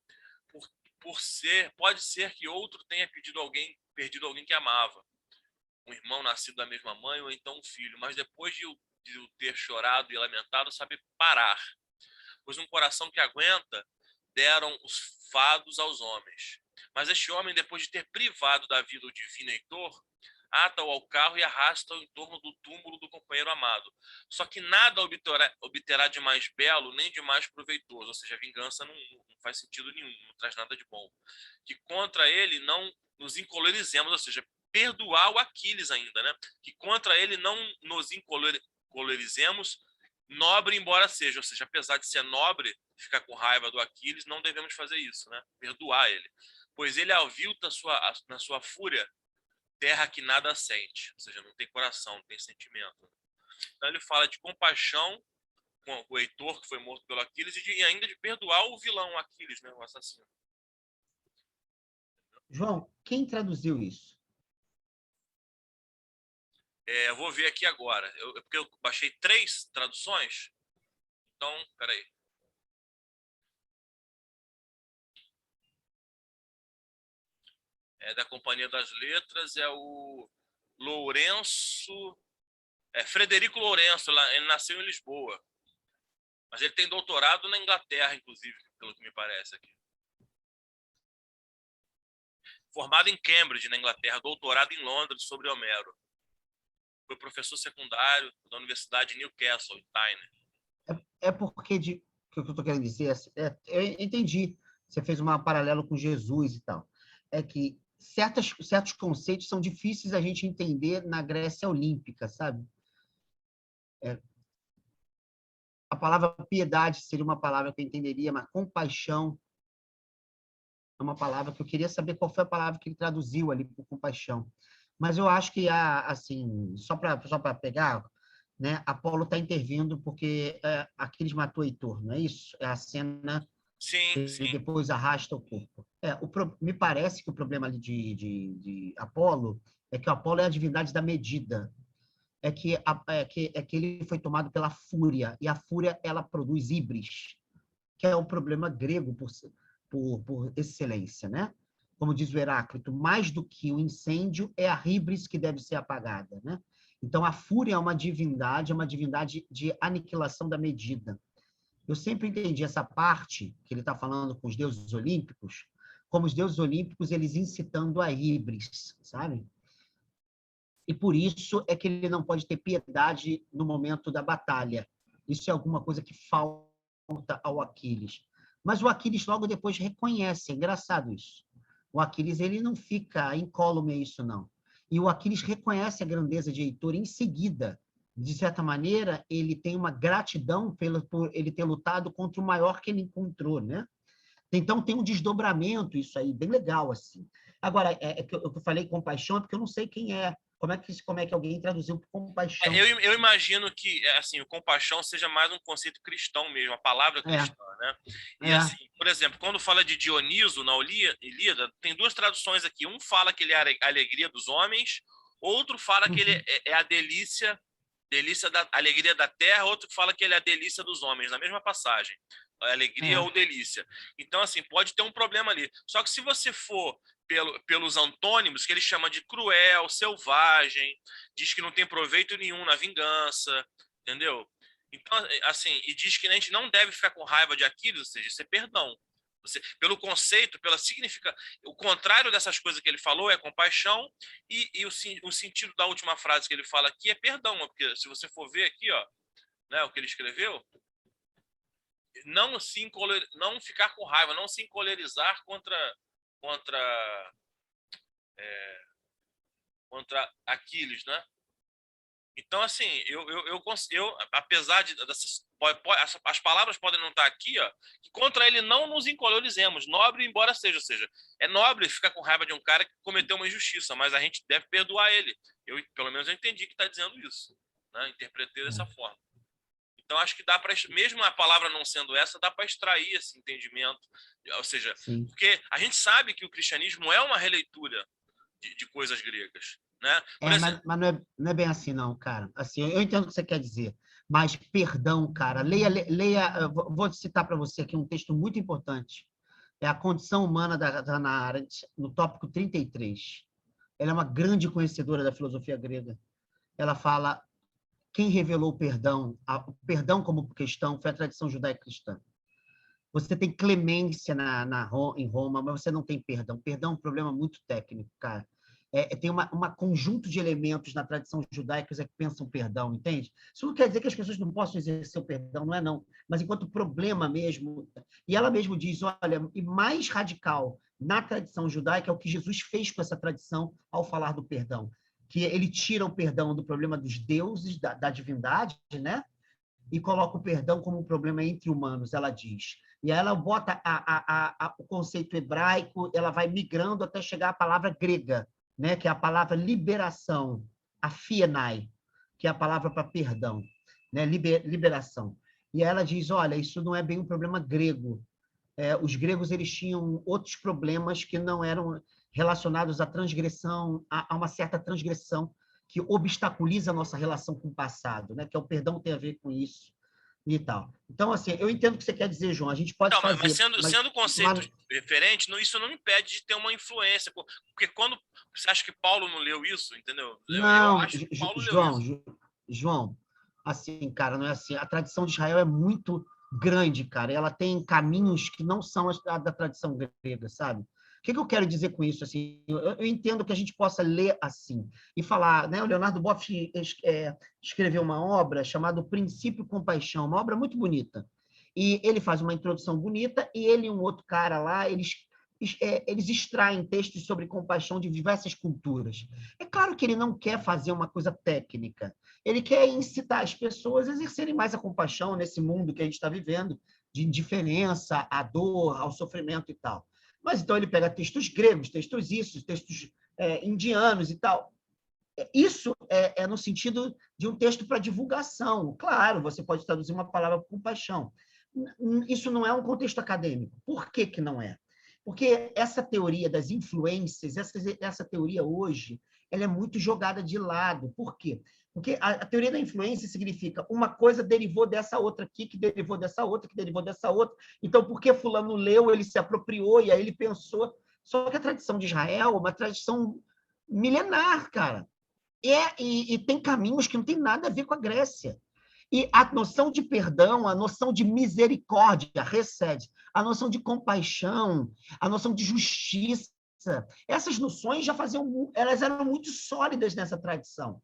Pode ser que outro tenha perdido alguém que amava, um irmão nascido da mesma mãe ou então um filho, mas depois de o ter chorado e lamentado, sabe parar. Pois um coração que aguenta deram os fados aos homens. Mas este homem, depois de ter privado da vida o divino Heitor, ata-o ao carro e arrasta-o em torno do túmulo do companheiro amado. Só que nada obterá de mais belo nem de mais proveitoso, ou seja, a vingança não faz sentido nenhum, não traz nada de bom. Que contra ele não nos encolerizemos, ou seja, perdoar o Aquiles ainda, né? Que contra ele não nos encolerizemos, nobre embora seja, ou seja, apesar de ser nobre, ficar com raiva do Aquiles, não devemos fazer isso, né? Perdoar ele. Pois ele avilta na sua fúria terra que nada sente, ou seja, não tem coração, não tem sentimento. Então ele fala de compaixão com o Heitor, que foi morto pelo Aquiles, e ainda de perdoar o vilão Aquiles, né? O assassino. João, quem traduziu isso? Eu vou ver aqui agora. Porque eu baixei 3 traduções. Então, peraí. Da Companhia das Letras, é o Lourenço... Frederico Lourenço, ele nasceu em Lisboa. Mas ele tem doutorado na Inglaterra, inclusive, pelo que me parece aqui. Formado em Cambridge, na Inglaterra, doutorado em Londres sobre Homero. Foi professor secundário da Universidade de Newcastle, em Tyne. Porque o que eu estou querendo dizer, eu entendi. Você fez um paralelo com Jesus e tal. É que certos conceitos são difíceis a gente entender na Grécia Olímpica, sabe? A palavra piedade seria uma palavra que eu entenderia, mas compaixão é uma palavra que eu queria saber qual foi a palavra que ele traduziu ali por compaixão. Mas eu acho que, assim, só para pegar, né, Apolo está intervindo porque Aquiles matou Heitor, não é isso? É a cena Sim, que sim. ele depois arrasta o corpo. Me parece que o problema ali de Apolo é que o Apolo é a divindade da medida. É que ele foi tomado pela fúria, e a fúria ela produz híbris, que é o problema grego por excelência, né? como diz o Heráclito, mais do que o incêndio, é a híbris que deve ser apagada, né? Então, a fúria é uma divindade de aniquilação da medida. Eu sempre entendi essa parte, que ele está falando com os deuses olímpicos, como os deuses olímpicos, eles incitando a híbris, sabe? E por isso é que ele não pode ter piedade no momento da batalha. Isso é alguma coisa que falta ao Aquiles. Mas o Aquiles logo depois reconhece, é engraçado isso. O Aquiles ele não fica incólume a isso, não. E o Aquiles reconhece a grandeza de Heitor em seguida. De certa maneira, ele tem uma gratidão por ele ter lutado contra o maior que ele encontrou, né? Então, tem um desdobramento, isso aí, bem legal, assim. Agora, eu falei compaixão, é porque eu não sei quem é. Como é que alguém traduziu compaixão? Eu imagino que assim, o compaixão seja mais um conceito cristão mesmo, a palavra cristã, né? E assim, por exemplo, quando fala de Dioniso na Ilíada, tem duas traduções aqui. Um fala que ele é a alegria dos homens, outro fala que ele é a delícia da alegria da terra, outro fala que ele é a delícia dos homens, na mesma passagem. Alegria ou delícia. Então, assim, pode ter um problema ali. Só que se você for pelos antônimos, que ele chama de cruel, selvagem, diz que não tem proveito nenhum na vingança, entendeu? Então, assim, e diz que a gente não deve ficar com raiva de Aquiles, ou seja, isso é perdão. Pelo conceito, pela significação, o contrário dessas coisas que ele falou é compaixão, e o sentido da última frase que ele fala aqui é perdão, porque se você for ver aqui, ó, né, o que ele escreveu, não ficar com raiva, não se encolerizar contra Aquiles, né? Então, assim, eu apesar as palavras podem não estar aqui, ó, que contra ele não nos encolerizemos, nobre embora seja, ou seja, é nobre ficar com raiva de um cara que cometeu uma injustiça, mas a gente deve perdoar ele. Pelo menos eu entendi que está dizendo isso, né? Interpretei dessa forma. Então, acho que dá para, mesmo a palavra não sendo essa, dá para extrair esse entendimento. Ou seja, Sim. Porque a gente sabe que o cristianismo é uma releitura de coisas gregas, né? Mas não é bem assim, não, cara. Assim, eu entendo o que você quer dizer, mas perdão, cara. Leia, vou citar para você aqui um texto muito importante. É A Condição Humana, da Hannah Arendt, no tópico 33. Ela é uma grande conhecedora da filosofia grega. Ela fala: quem revelou o perdão como questão foi a tradição judaico-cristã. Você tem clemência em Roma, mas você não tem perdão. Perdão é um problema muito técnico, cara. Tem uma conjunto de elementos na tradição judaica que pensam perdão, entende? Isso não quer dizer que as pessoas não possam exercer o perdão, não é não. Mas enquanto problema mesmo... E ela mesmo diz, olha, e mais radical na tradição judaica é o que Jesus fez com essa tradição ao falar do perdão. Que ele tira o perdão do problema dos deuses, da divindade, né? E coloca o perdão como um problema entre humanos, ela diz. E aí ela bota o conceito hebraico, ela vai migrando até chegar à palavra grega, né? Que é a palavra liberação, aphienai, que é a palavra para perdão, né? Liberação. E aí ela diz, olha, isso não é bem um problema grego. Os gregos eles tinham outros problemas que não eram relacionados à transgressão, a uma certa transgressão que obstaculiza a nossa relação com o passado, né? Que é o perdão tem a ver com isso e tal. Então, assim, eu entendo o que você quer dizer, João. A gente pode fazer... Mas sendo conceito referente, isso não impede de ter uma influência. Porque quando... Você acha que Paulo não leu isso, entendeu? Não, eu acho que Paulo leu isso. João, assim, cara, não é assim. A tradição de Israel é muito grande, cara. Ela tem caminhos que não são da tradição grega, sabe? O que eu quero dizer com isso? Assim, eu entendo que a gente possa ler assim e falar, né? O Leonardo Boff escreveu uma obra chamada O Princípio e Compaixão, uma obra muito bonita. E ele faz uma introdução bonita e ele e um outro cara lá, eles extraem textos sobre compaixão de diversas culturas. É claro que ele não quer fazer uma coisa técnica. Ele quer incitar as pessoas a exercerem mais a compaixão nesse mundo que a gente está vivendo, de indiferença à dor, ao sofrimento e tal. Mas então ele pega textos gregos, textos indianos e tal. Isso é no sentido de um texto para divulgação. Claro, você pode traduzir uma palavra por compaixão. Isso não é um contexto acadêmico. Por que que não é? Porque essa teoria das influências, essa teoria hoje, ela é muito jogada de lado. Por quê? Porque a teoria da influência significa uma coisa derivou dessa outra aqui, que derivou dessa outra, que derivou dessa outra. Então, porque fulano leu, ele se apropriou e aí ele pensou. Só que a tradição de Israel é uma tradição milenar, cara. E tem caminhos que não tem nada a ver com a Grécia. E a noção de perdão, a noção de misericórdia, recede, a noção de compaixão, a noção de justiça, essas noções já elas eram muito sólidas nessa tradição.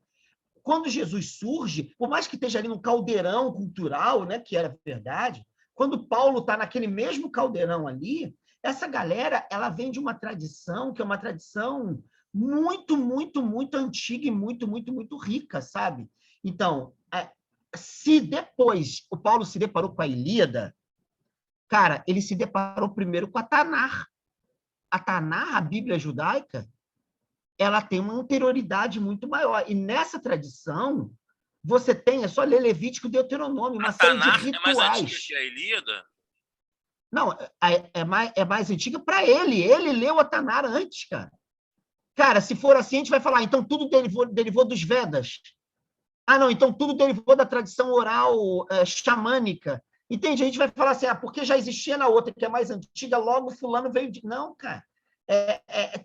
Quando Jesus surge, por mais que esteja ali num caldeirão cultural, né, que era verdade, quando Paulo está naquele mesmo caldeirão ali, essa galera ela vem de uma tradição que é uma tradição muito, muito, muito antiga e muito, muito, muito rica, sabe? Então, se depois o Paulo se deparou com a Ilíada, cara, ele se deparou primeiro com a Tanar. A Tanar, a Bíblia judaica, ela tem uma anterioridade muito maior. E nessa tradição, você tem, é só ler Levítico e Deuteronômio, uma série de rituais. É mais antiga que a Ilíada? Não, é mais antiga para ele. Ele leu a Tanar antes, cara. Cara, se for assim, a gente vai falar, então tudo derivou dos Vedas. Ah, não, então tudo derivou da tradição oral xamânica. Entende? A gente vai falar assim, porque já existia na outra, que é mais antiga, logo fulano veio de... Não, cara.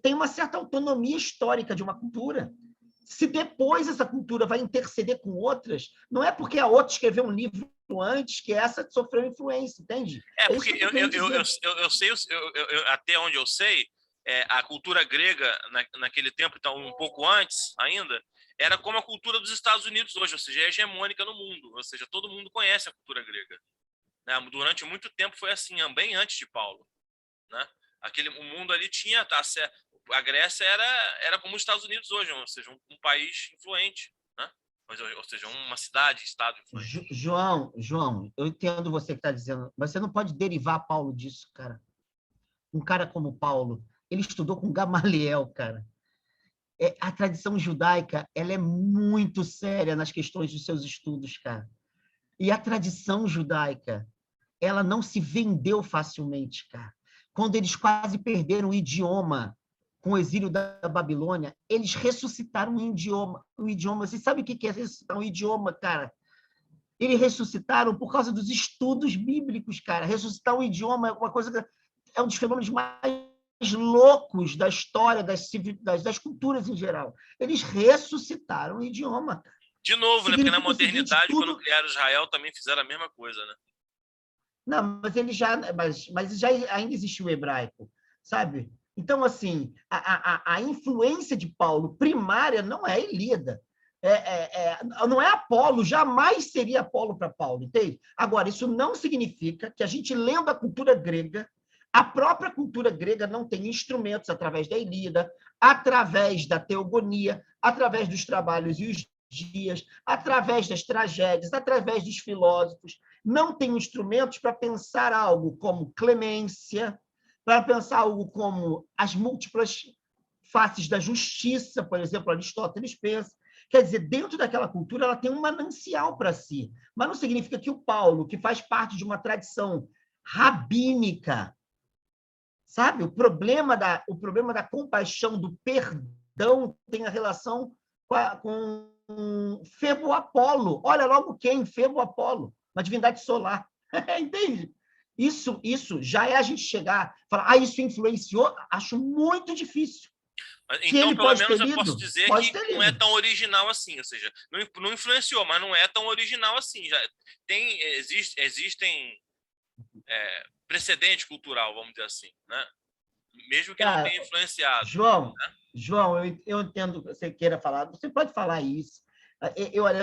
Tem uma certa autonomia histórica de uma cultura. Se depois essa cultura vai interceder com outras, não é porque a outra escreveu um livro antes que essa sofreu influência, entende? Porque eu sei, até onde eu sei, a cultura grega naquele tempo, então um pouco antes ainda, era como a cultura dos Estados Unidos hoje, ou seja, é hegemônica no mundo, ou seja, todo mundo conhece a cultura grega. Né? Durante muito tempo foi assim, bem antes de Paulo. Né? O mundo ali tinha... A Grécia era como os Estados Unidos hoje, ou seja, um país influente. Né? Ou seja, uma cidade, estado influente. João, eu entendo você que está dizendo, mas você não pode derivar Paulo disso, cara. Um cara como Paulo, ele estudou com Gamaliel, cara. A tradição judaica ela é muito séria nas questões dos seus estudos, cara. E a tradição judaica, ela não se vendeu facilmente, cara. Quando eles quase perderam o idioma com o exílio da Babilônia, eles ressuscitaram o idioma. Você sabe o que é ressuscitar um idioma, cara? Eles ressuscitaram por causa dos estudos bíblicos, cara. Ressuscitar um idioma é uma coisa... É um dos fenômenos mais loucos da história das culturas em geral. Eles ressuscitaram o idioma. De novo, né? Porque na modernidade, quando criaram Israel, também fizeram a mesma coisa, né? Não, mas ele mas já ainda existiu o hebraico, sabe? Então, assim, a influência de Paulo primária não é Ilíada. Não é Apolo, jamais seria Apolo para Paulo, entende? Agora, isso não significa que a gente, lendo a cultura grega, a própria cultura grega não tem instrumentos através da Ilíada, através da teogonia, através dos trabalhos e os dias, através das tragédias, através dos filósofos, não tem instrumentos para pensar algo como clemência, para pensar algo como as múltiplas faces da justiça, por exemplo, Aristóteles pensa. Quer dizer, dentro daquela cultura, ela tem um manancial para si, mas não significa que o Paulo, que faz parte de uma tradição rabínica, sabe? O problema da compaixão, do perdão, tem a relação com Febo Apolo. Olha logo quem? Febo Apolo, uma divindade solar. Entende? Isso já é a gente chegar e falar, isso influenciou? Acho muito difícil. Então, pelo menos, eu posso dizer que não é tão original assim. Ou seja, não influenciou, mas não é tão original assim. Existem precedente cultural, vamos dizer assim, né? Mesmo que não tenha influenciado. João, eu entendo que você queira falar. Você pode falar isso.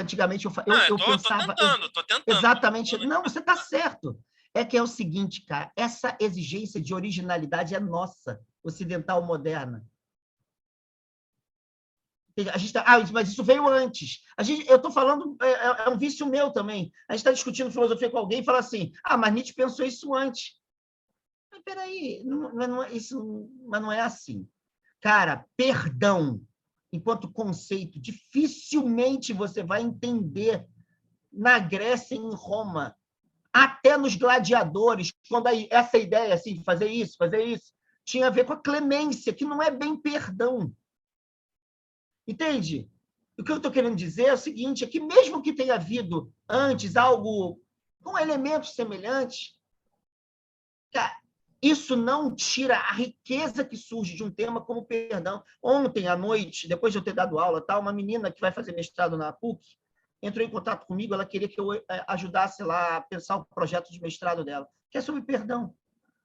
Antigamente, eu pensava... Estou tentando. Exatamente. Não, você está certo. É que é o seguinte, cara, essa exigência de originalidade é nossa, ocidental moderna. A gente mas isso veio antes. Eu estou falando, é um vício meu também. A gente está discutindo filosofia com alguém e fala assim, mas Nietzsche pensou isso antes. Mas peraí, mas não é assim. Cara, perdão, enquanto conceito, dificilmente você vai entender na Grécia e em Roma, até nos gladiadores, quando essa ideia assim, fazer isso, tinha a ver com a clemência, que não é bem perdão. Entende? O que eu estou querendo dizer é o seguinte, é que mesmo que tenha havido antes algo com elementos semelhantes, isso não tira a riqueza que surge de um tema como o perdão. Ontem à noite, depois de eu ter dado aula, uma menina que vai fazer mestrado na PUC entrou em contato comigo, ela queria que eu ajudasse lá a pensar o projeto de mestrado dela, que é sobre perdão.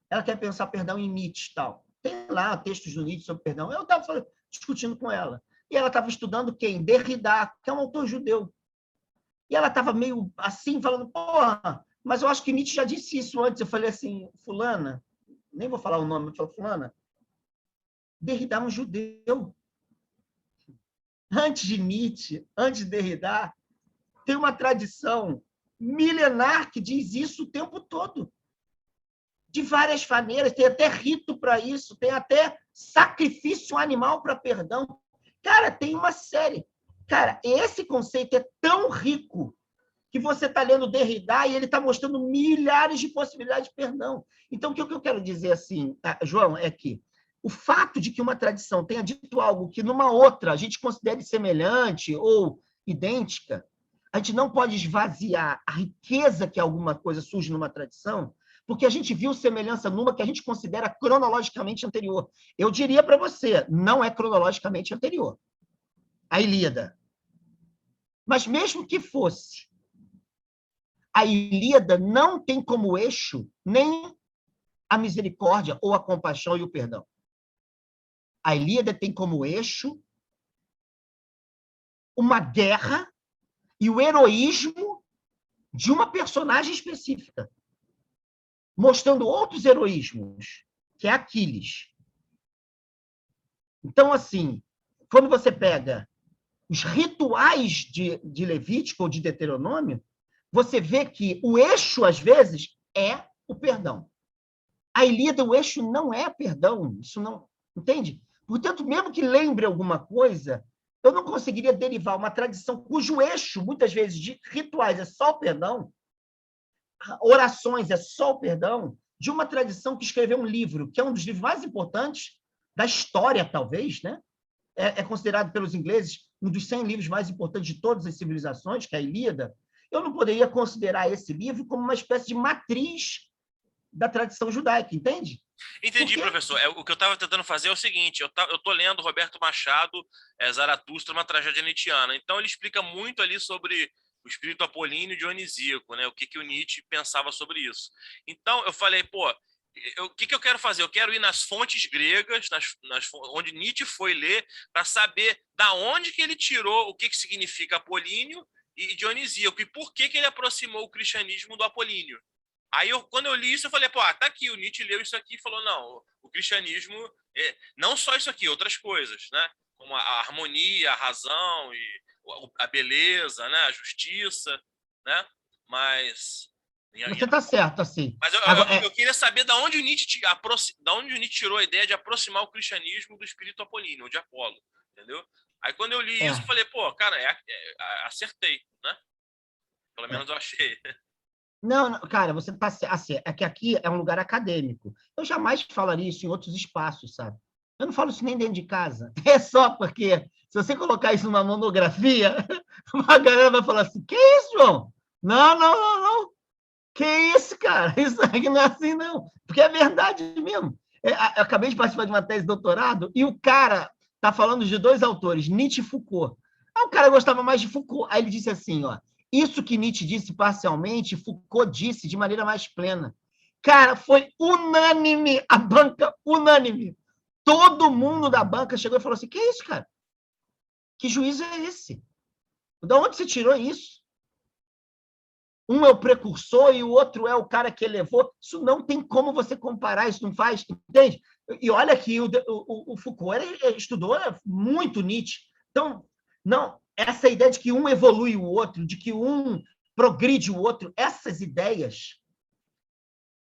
Ela quer pensar perdão em Nietzsche e tal. Tem lá textos do Nietzsche sobre perdão. Eu estava discutindo com ela. E ela estava estudando quem? Derrida, que é um autor judeu. E ela estava meio assim, falando, porra, mas eu acho que Nietzsche já disse isso antes. Eu falei assim, fulana, nem vou falar o nome, eu falo, fulana, Derrida é um judeu. Antes de Nietzsche, antes de Derrida, tem uma tradição milenar que diz isso o tempo todo. De várias maneiras, tem até rito para isso, tem até sacrifício animal para perdão. Cara, tem uma série. Cara, esse conceito é tão rico que você está lendo Derrida e ele está mostrando milhares de possibilidades de perdão. Então, o que eu quero dizer assim, João, é que o fato de que uma tradição tenha dito algo que numa outra a gente considere semelhante ou idêntica, a gente não pode esvaziar a riqueza que alguma coisa surge numa tradição, porque a gente viu semelhança numa que a gente considera cronologicamente anterior. Eu diria para você, não é cronologicamente anterior. A Ilíada. Mas mesmo que fosse, a Ilíada não tem como eixo nem a misericórdia ou a compaixão e o perdão. A Ilíada tem como eixo uma guerra e o heroísmo de uma personagem específica, mostrando outros heroísmos, que é Aquiles. Então, assim, quando você pega os rituais de Levítico ou de Deuteronômio, você vê que o eixo, às vezes, é o perdão. A Ilíada, o eixo não é perdão, isso não... Entende? Portanto, mesmo que lembre alguma coisa, eu não conseguiria derivar uma tradição cujo eixo, muitas vezes, de rituais é só o perdão, orações é só o perdão, de uma tradição que escreveu um livro, que é um dos livros mais importantes da história, talvez, né? É considerado pelos ingleses um dos 100 livros mais importantes de todas as civilizações, que é a Ilíada. Eu não poderia considerar esse livro como uma espécie de matriz da tradição judaica, entende? Entendi, professor. O que eu estava tentando fazer é o seguinte, eu estou lendo Roberto Machado, Zaratustra, uma tragédia nietzschiana. Então, ele explica muito ali sobre o espírito apolíneo e dionisíaco, né? O que o Nietzsche pensava sobre isso. Então, eu falei, pô, o que eu quero fazer? Eu quero ir nas fontes gregas, onde Nietzsche foi ler, para saber da onde que ele tirou o que significa apolíneo e dionisíaco, e por que ele aproximou o cristianismo do apolíneo. Aí, quando eu li isso, eu falei, pô, tá aqui, o Nietzsche leu isso aqui e falou, não, o cristianismo, não só isso aqui, outras coisas, né? Como a harmonia, a razão, e a beleza, né? A justiça, né? Mas... Você está certo, assim. Mas eu queria saber da onde o Nietzsche tirou a ideia de aproximar o cristianismo do espírito apolíneo, ou de Apolo, entendeu? Aí, quando eu li isso, eu falei, pô, cara, acertei, né? Pelo menos eu achei. Não, cara, você está assim, é que aqui é um lugar acadêmico. Eu jamais falaria isso em outros espaços, sabe? Eu não falo isso nem dentro de casa. É só porque, se você colocar isso numa monografia, uma galera vai falar assim, que isso, João? Não. Que isso, cara? Isso aqui não é assim, não. Porque é verdade mesmo. Eu acabei de participar de uma tese de doutorado e o cara está falando de dois autores, Nietzsche e Foucault. Aí o cara gostava mais de Foucault. Aí ele disse assim, ó, isso que Nietzsche disse parcialmente, Foucault disse de maneira mais plena. Cara, foi unânime, a banca unânime. Todo mundo da banca chegou e falou assim, que isso, cara? Que juízo é esse? De onde você tirou isso? Um é o precursor e o outro é o cara que elevou. Isso não tem como você comparar, isso não faz, entende? E olha que o Foucault ele estudou muito Nietzsche. Então, não, essa ideia de que um evolui o outro, de que um progride o outro, essas ideias,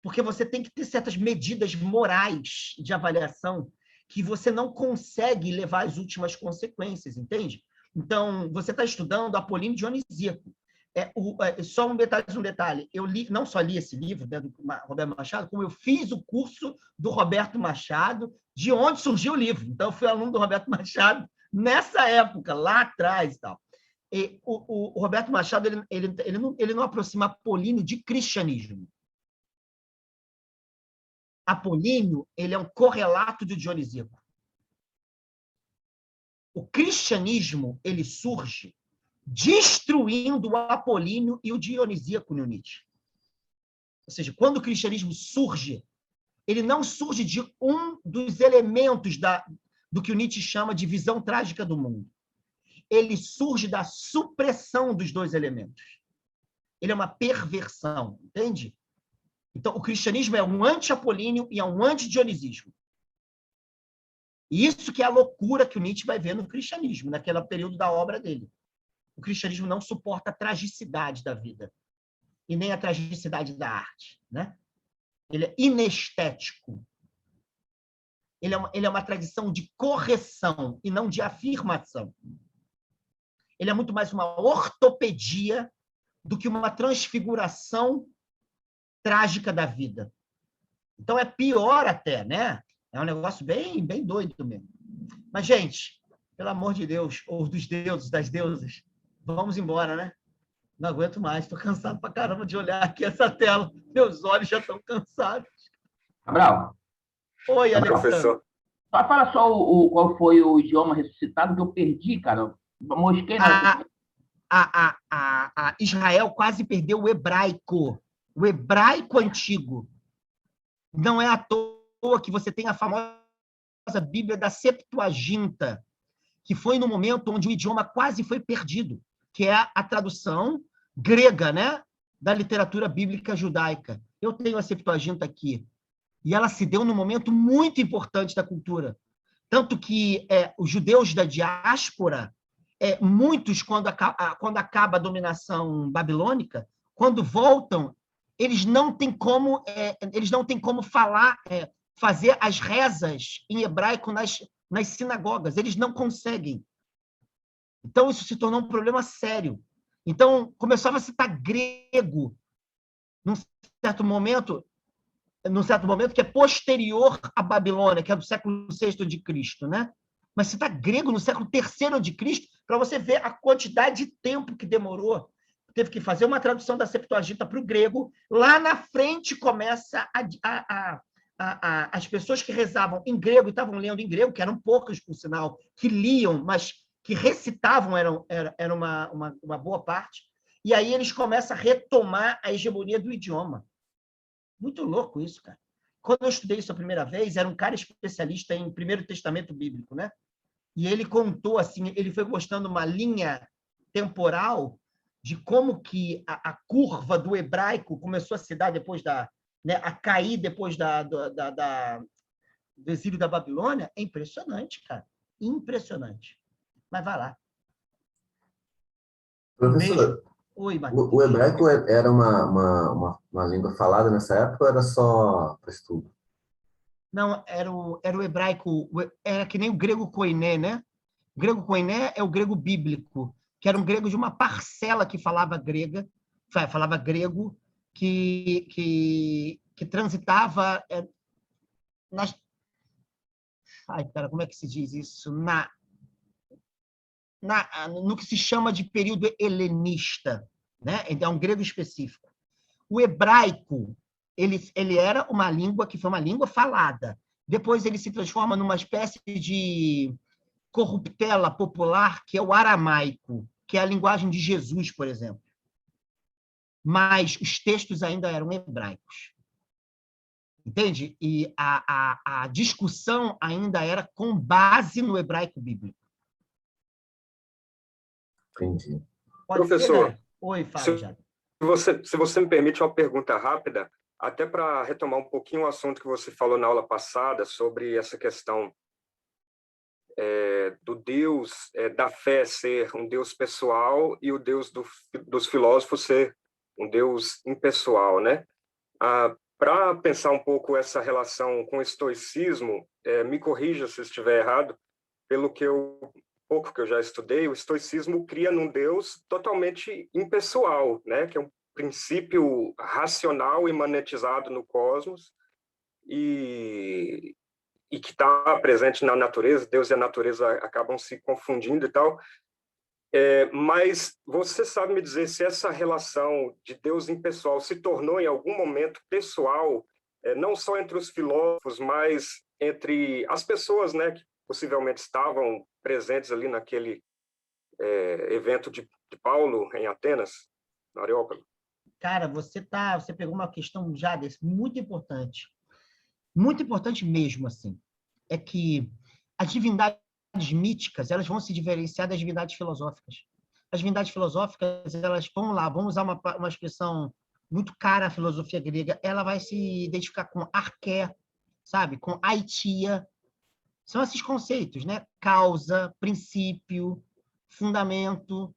porque você tem que ter certas medidas morais de avaliação que você não consegue levar às últimas consequências, entende? Então, você está estudando Apolíneo Dionisíaco. Só um detalhe, eu não só li esse livro, né, do Roberto Machado, como eu fiz o curso do Roberto Machado, de onde surgiu o livro. Então, eu fui aluno do Roberto Machado nessa época, lá atrás e tal. E o Roberto Machado ele não aproxima Apolíneo de cristianismo. Apolíneo, ele é um correlato de Dionisíaco. O cristianismo, ele surge destruindo o apolíneo e o dionisíaco no Nietzsche. Ou seja, quando o cristianismo surge, ele não surge de um dos elementos do que o Nietzsche chama de visão trágica do mundo. Ele surge da supressão dos dois elementos. Ele é uma perversão, entende? Então, o cristianismo é um anti-apolíneo e é um anti-dionisismo. E isso que é a loucura que o Nietzsche vai ver no cristianismo, naquele período da obra dele. O cristianismo não suporta a tragicidade da vida e nem a tragicidade da arte, né? Ele é inestético. Ele é uma tradição de correção e não de afirmação. Ele é muito mais uma ortopedia do que uma transfiguração trágica da vida. Então, é pior até, né? É um negócio bem, bem doido mesmo. Mas, gente, pelo amor de Deus, ou dos deuses, das deusas, vamos embora, né? Não aguento mais, estou cansado pra caramba de olhar aqui essa tela. Meus olhos já estão cansados. Cabral. Oi, Alexandre. Professor. Fala só qual foi o idioma ressuscitado que eu perdi, cara. Mosquei na... Israel quase perdeu o hebraico antigo. Não é à toa que você tem a famosa Bíblia da Septuaginta, que foi no momento onde o idioma quase foi perdido, que é a tradução grega, né, da literatura bíblica judaica. Eu tenho a Septuaginta aqui. E ela se deu num momento muito importante da cultura. Tanto que os judeus da diáspora, muitos, quando acaba a dominação babilônica, quando voltam, eles não têm como fazer as rezas em hebraico nas sinagogas. Eles não conseguem. Então, isso se tornou um problema sério. Então, começava a citar grego num certo momento que é posterior à Babilônia, que é do século VI a.C., né? Mas citar grego no século III a.C., para você ver a quantidade de tempo que demorou. Teve que fazer uma tradução da Septuaginta para o grego. Lá na frente começa as pessoas que rezavam em grego e estavam lendo em grego, que eram poucas, por sinal, que liam, mas que recitavam era uma boa parte. E aí eles começam a retomar a hegemonia do idioma. Muito louco isso, cara. Quando eu estudei isso a primeira vez, era um cara especialista em Primeiro Testamento Bíblico, né? E ele contou assim, ele foi mostrando uma linha temporal de como que a curva do hebraico começou a se dar depois a cair depois do exílio da Babilônia. É impressionante, cara. Impressionante. Mas vai lá. Professor, Oi, Marcos. o hebraico era uma língua falada nessa época ou era só para estudo? Não, era o hebraico, era que nem o grego koiné, né? O grego koiné é o grego bíblico, que era um grego de uma parcela que falava grego, que transitava nas... Ai, cara, como é que se diz isso? No que se chama de período helenista, né? É um grego específico. O hebraico, ele era uma língua que foi uma língua falada. Depois ele se transforma numa espécie de corruptela popular, que é o aramaico, que é a linguagem de Jesus, por exemplo. Mas os textos ainda eram hebraicos. Entende? E a discussão ainda era com base no hebraico bíblico. Entendi. Professor, Oi, fala, Jade. Se você me permite uma pergunta rápida, até para retomar um pouquinho o assunto que você falou na aula passada sobre essa questão do Deus da fé ser um Deus pessoal e o Deus dos filósofos ser um Deus impessoal, né? Para pensar um pouco essa relação com o estoicismo, me corrija se estiver errado, pelo pouco que eu já estudei, o estoicismo cria num Deus totalmente impessoal, né? Que é um princípio racional imanentizado no cosmos e que está presente na natureza. Deus e a natureza acabam se confundindo e tal. Mas você sabe me dizer se essa relação de Deus impessoal se tornou em algum momento pessoal não só entre os filósofos, mas entre as pessoas, né, que possivelmente estavam presentes ali naquele evento de Paulo em Atenas, na Areópago? Cara, você pegou uma questão já muito importante mesmo, assim, é que as divindades míticas, elas vão se diferenciar das divindades filosóficas. As divindades filosóficas, elas, vamos usar uma expressão muito cara à filosofia grega, ela vai se identificar com arqué, sabe? Com aitia. São esses conceitos, né? Causa, princípio, fundamento,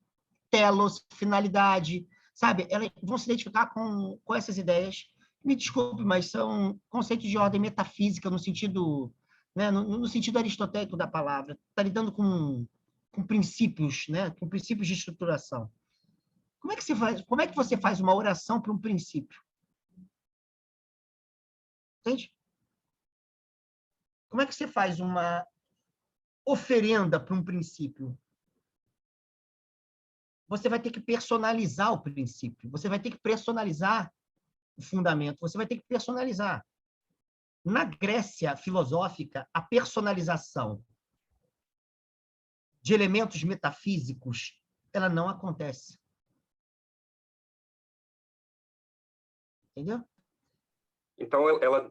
telos, finalidade, sabe? Elas vão se identificar com essas ideias. Me desculpe, mas são conceitos de ordem metafísica no sentido, né? No sentido aristotélico da palavra. Está lidando com princípios, né? Com princípios de estruturação. Como é que você faz uma oração para um princípio? Entende? Como é que você faz uma oferenda para um princípio? Você vai ter que personalizar o princípio, você vai ter que personalizar o fundamento, você vai ter que personalizar. Na Grécia filosófica, a personalização de elementos metafísicos, ela não acontece. Entendeu? Então,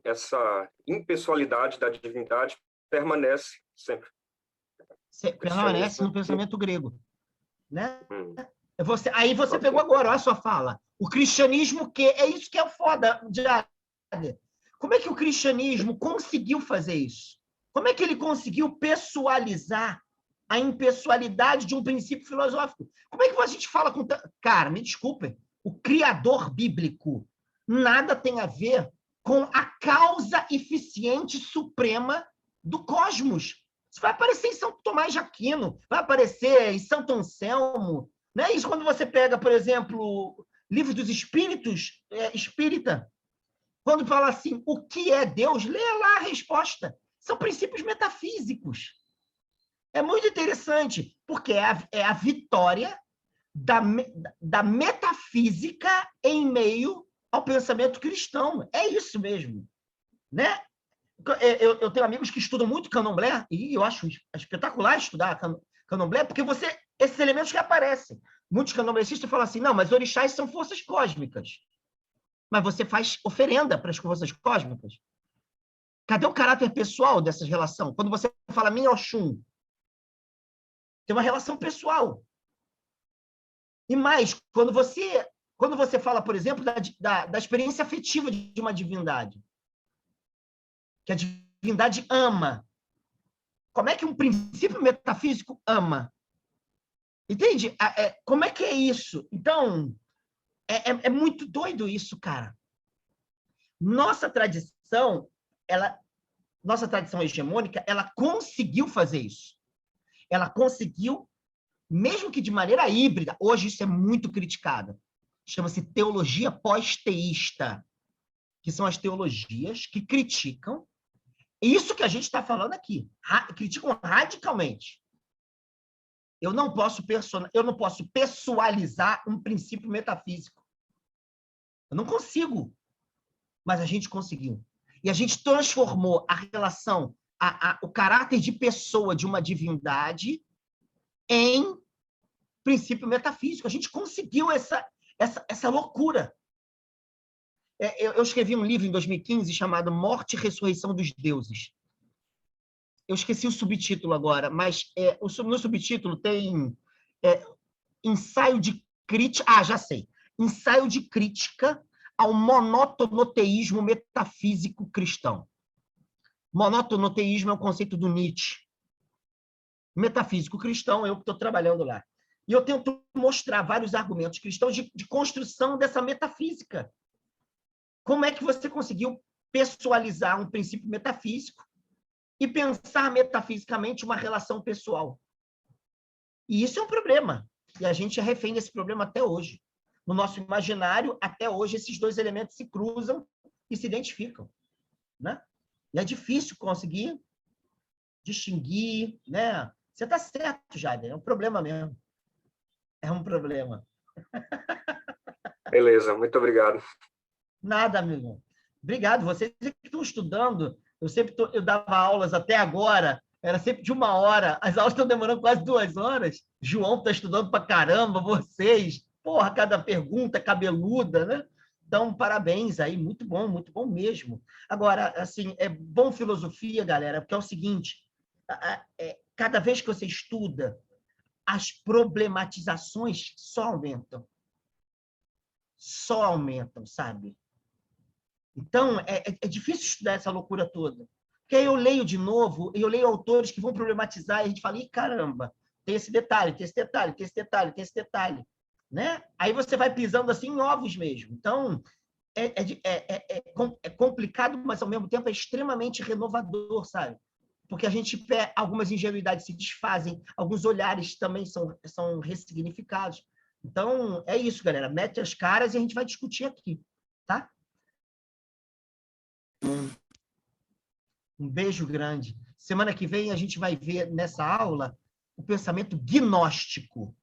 essa impessoalidade da divindade permanece sempre. Permanece no pensamento grego. Né? Aí você pegou agora, olha a sua fala. O cristianismo, é isso que é o foda, como é que o cristianismo conseguiu fazer isso? Como é que ele conseguiu pessoalizar a impessoalidade de um princípio filosófico? Como é que a gente fala com... Cara, me desculpem, o criador bíblico nada tem a ver com a causa eficiente suprema do cosmos. Isso vai aparecer em São Tomás de Aquino, vai aparecer em Santo Anselmo. Né? Isso quando você pega, por exemplo, o Livro dos Espíritos, espírita, quando fala assim, o que é Deus? Lê lá a resposta. São princípios metafísicos. É muito interessante, porque é a vitória da metafísica em meio ao pensamento cristão. É isso mesmo. Né? Eu tenho amigos que estudam muito candomblé, e eu acho espetacular estudar candomblé, porque esses elementos que aparecem. Muitos candomblecistas falam assim, não, mas orixás são forças cósmicas. Mas você faz oferenda para as forças cósmicas. Cadê o caráter pessoal dessa relação? Quando você fala Min Oxum, tem uma relação pessoal. E mais, quando você fala, por exemplo, da experiência afetiva de uma divindade, que a divindade ama. Como é que um princípio metafísico ama? Entende? Como é que é isso? Então, é muito doido isso, cara. Nossa tradição hegemônica, ela conseguiu fazer isso. Ela conseguiu, mesmo que de maneira híbrida, hoje isso é muito criticado. Chama-se teologia pós-teísta, que são as teologias que criticam isso que a gente está falando aqui. Criticam radicalmente. Eu não posso pessoalizar um princípio metafísico. Eu não consigo. Mas a gente conseguiu. E a gente transformou a relação, o caráter de pessoa de uma divindade em princípio metafísico. A gente conseguiu essa loucura. Eu escrevi um livro em 2015 chamado Morte e Ressurreição dos Deuses. Eu esqueci o subtítulo agora, mas no subtítulo tem ensaio de crítica... já sei. Ensaio de crítica ao monotonoteísmo metafísico cristão. Monotonoteísmo é um conceito do Nietzsche. Metafísico cristão, eu estou trabalhando lá. E eu tento mostrar vários argumentos cristãos de construção dessa metafísica. Como é que você conseguiu pessoalizar um princípio metafísico e pensar metafisicamente uma relação pessoal? E isso é um problema. E a gente é refém desse problema até hoje. No nosso imaginário, até hoje, esses dois elementos se cruzam e se identificam. Né? E é difícil conseguir distinguir. Né? Você está certo, Jader, é um problema mesmo. É um problema. Beleza, muito obrigado. Nada, amigo. Obrigado, vocês que estão estudando. Eu dava aulas até agora, era sempre de 1 hora. As aulas estão demorando quase 2 horas. João está estudando para caramba, vocês. Porra, cada pergunta cabeluda, né? Então, parabéns aí, muito bom mesmo. Agora, assim, é bom filosofia, galera, porque é o seguinte, cada vez que você estuda, as problematizações só aumentam, sabe? Então, é difícil estudar essa loucura toda. Porque aí eu leio de novo, eu leio autores que vão problematizar, e a gente fala, ih, caramba, tem esse detalhe, tem esse detalhe, tem esse detalhe, tem esse detalhe. Né? Aí você vai pisando assim em ovos mesmo. Então, é complicado, mas, ao mesmo tempo, é extremamente renovador, sabe? Porque a gente vê algumas ingenuidades se desfazem, alguns olhares também são ressignificados. Então, é isso, galera. Mete as caras e a gente vai discutir aqui, tá? Um beijo grande. Semana que vem a gente vai ver nessa aula o pensamento gnóstico.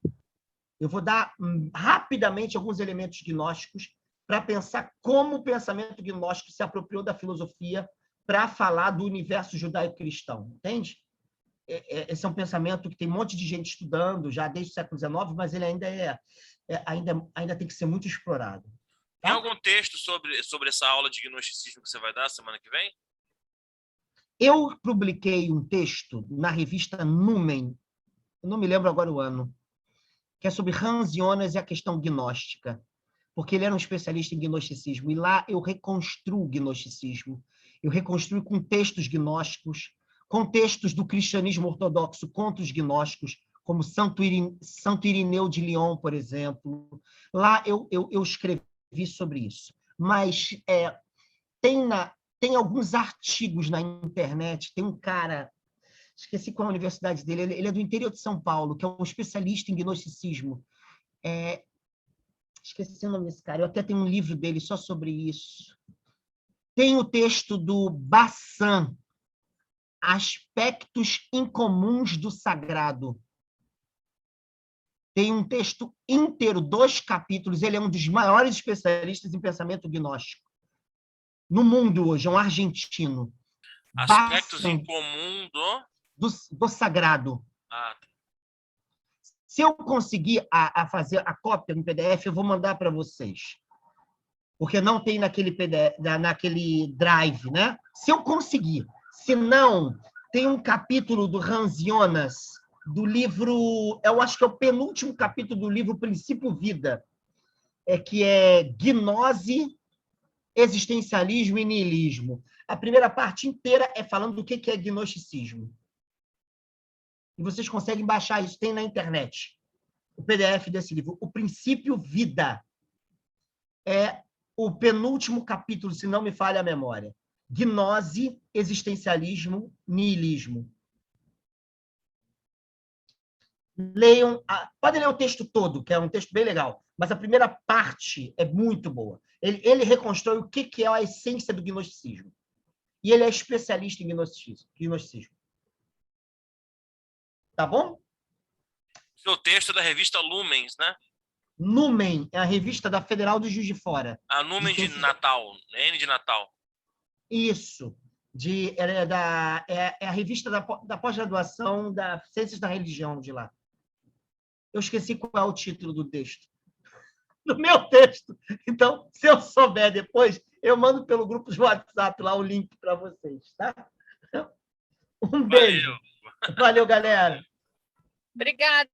Eu vou dar rapidamente alguns elementos gnósticos para pensar como o pensamento gnóstico se apropriou da filosofia para falar do universo judaico-cristão, entende? Esse é um pensamento que tem um monte de gente estudando já desde o século XIX, mas ele ainda tem que ser muito explorado. Tá? Tem algum texto sobre essa aula de gnosticismo que você vai dar semana que vem? Eu publiquei um texto na revista Numen, eu não me lembro agora o ano, que é sobre Hans Jonas e a questão gnóstica, porque ele era um especialista em gnosticismo, e lá eu reconstruo o gnosticismo, eu reconstruo com textos gnósticos, com textos do cristianismo ortodoxo contra os gnósticos, como Santo Irineu de Lyon, por exemplo. Lá eu escrevi sobre isso. Mas tem alguns artigos na internet, tem um cara, esqueci qual é a universidade dele, ele é do interior de São Paulo, que é um especialista em gnosticismo. Esqueci o nome desse cara, eu até tenho um livro dele só sobre isso. Tem o texto do Bassan, Aspectos Incomuns do Sagrado. Tem um texto inteiro, 2 capítulos, ele é um dos maiores especialistas em pensamento gnóstico no mundo hoje, é um argentino. Aspectos Bassan, em comum do sagrado. Ah, tá. Se eu conseguir fazer a cópia no PDF, eu vou mandar para vocês. Porque não tem naquele PDF, naquele drive, né? Se eu conseguir. Se não, tem um capítulo do Hans Jonas, do livro, eu acho que é o penúltimo capítulo do livro Princípio Vida, que é Gnose, Existencialismo e Niilismo. A primeira parte inteira é falando do que é gnosticismo. E vocês conseguem baixar isso, tem na internet. O PDF desse livro. O Princípio Vida é o penúltimo capítulo, se não me falha a memória. Gnose, Existencialismo, Niilismo. Leiam, podem ler o texto todo, que é um texto bem legal, mas a primeira parte é muito boa. Ele reconstrói o que é a essência do gnosticismo. E ele é especialista em gnosticismo. Tá bom? Seu texto é da revista Lumens, né? Numen é a revista da Federal do Juiz de Fora. A Numen de Natal, N de Natal. Isso. É a revista da pós-graduação da Ciências da Religião de lá. Eu esqueci qual é o título do texto. No meu texto. Então, se eu souber depois, eu mando pelo grupo de WhatsApp lá o link para vocês, tá? Um beijo. Valeu, galera. Obrigada.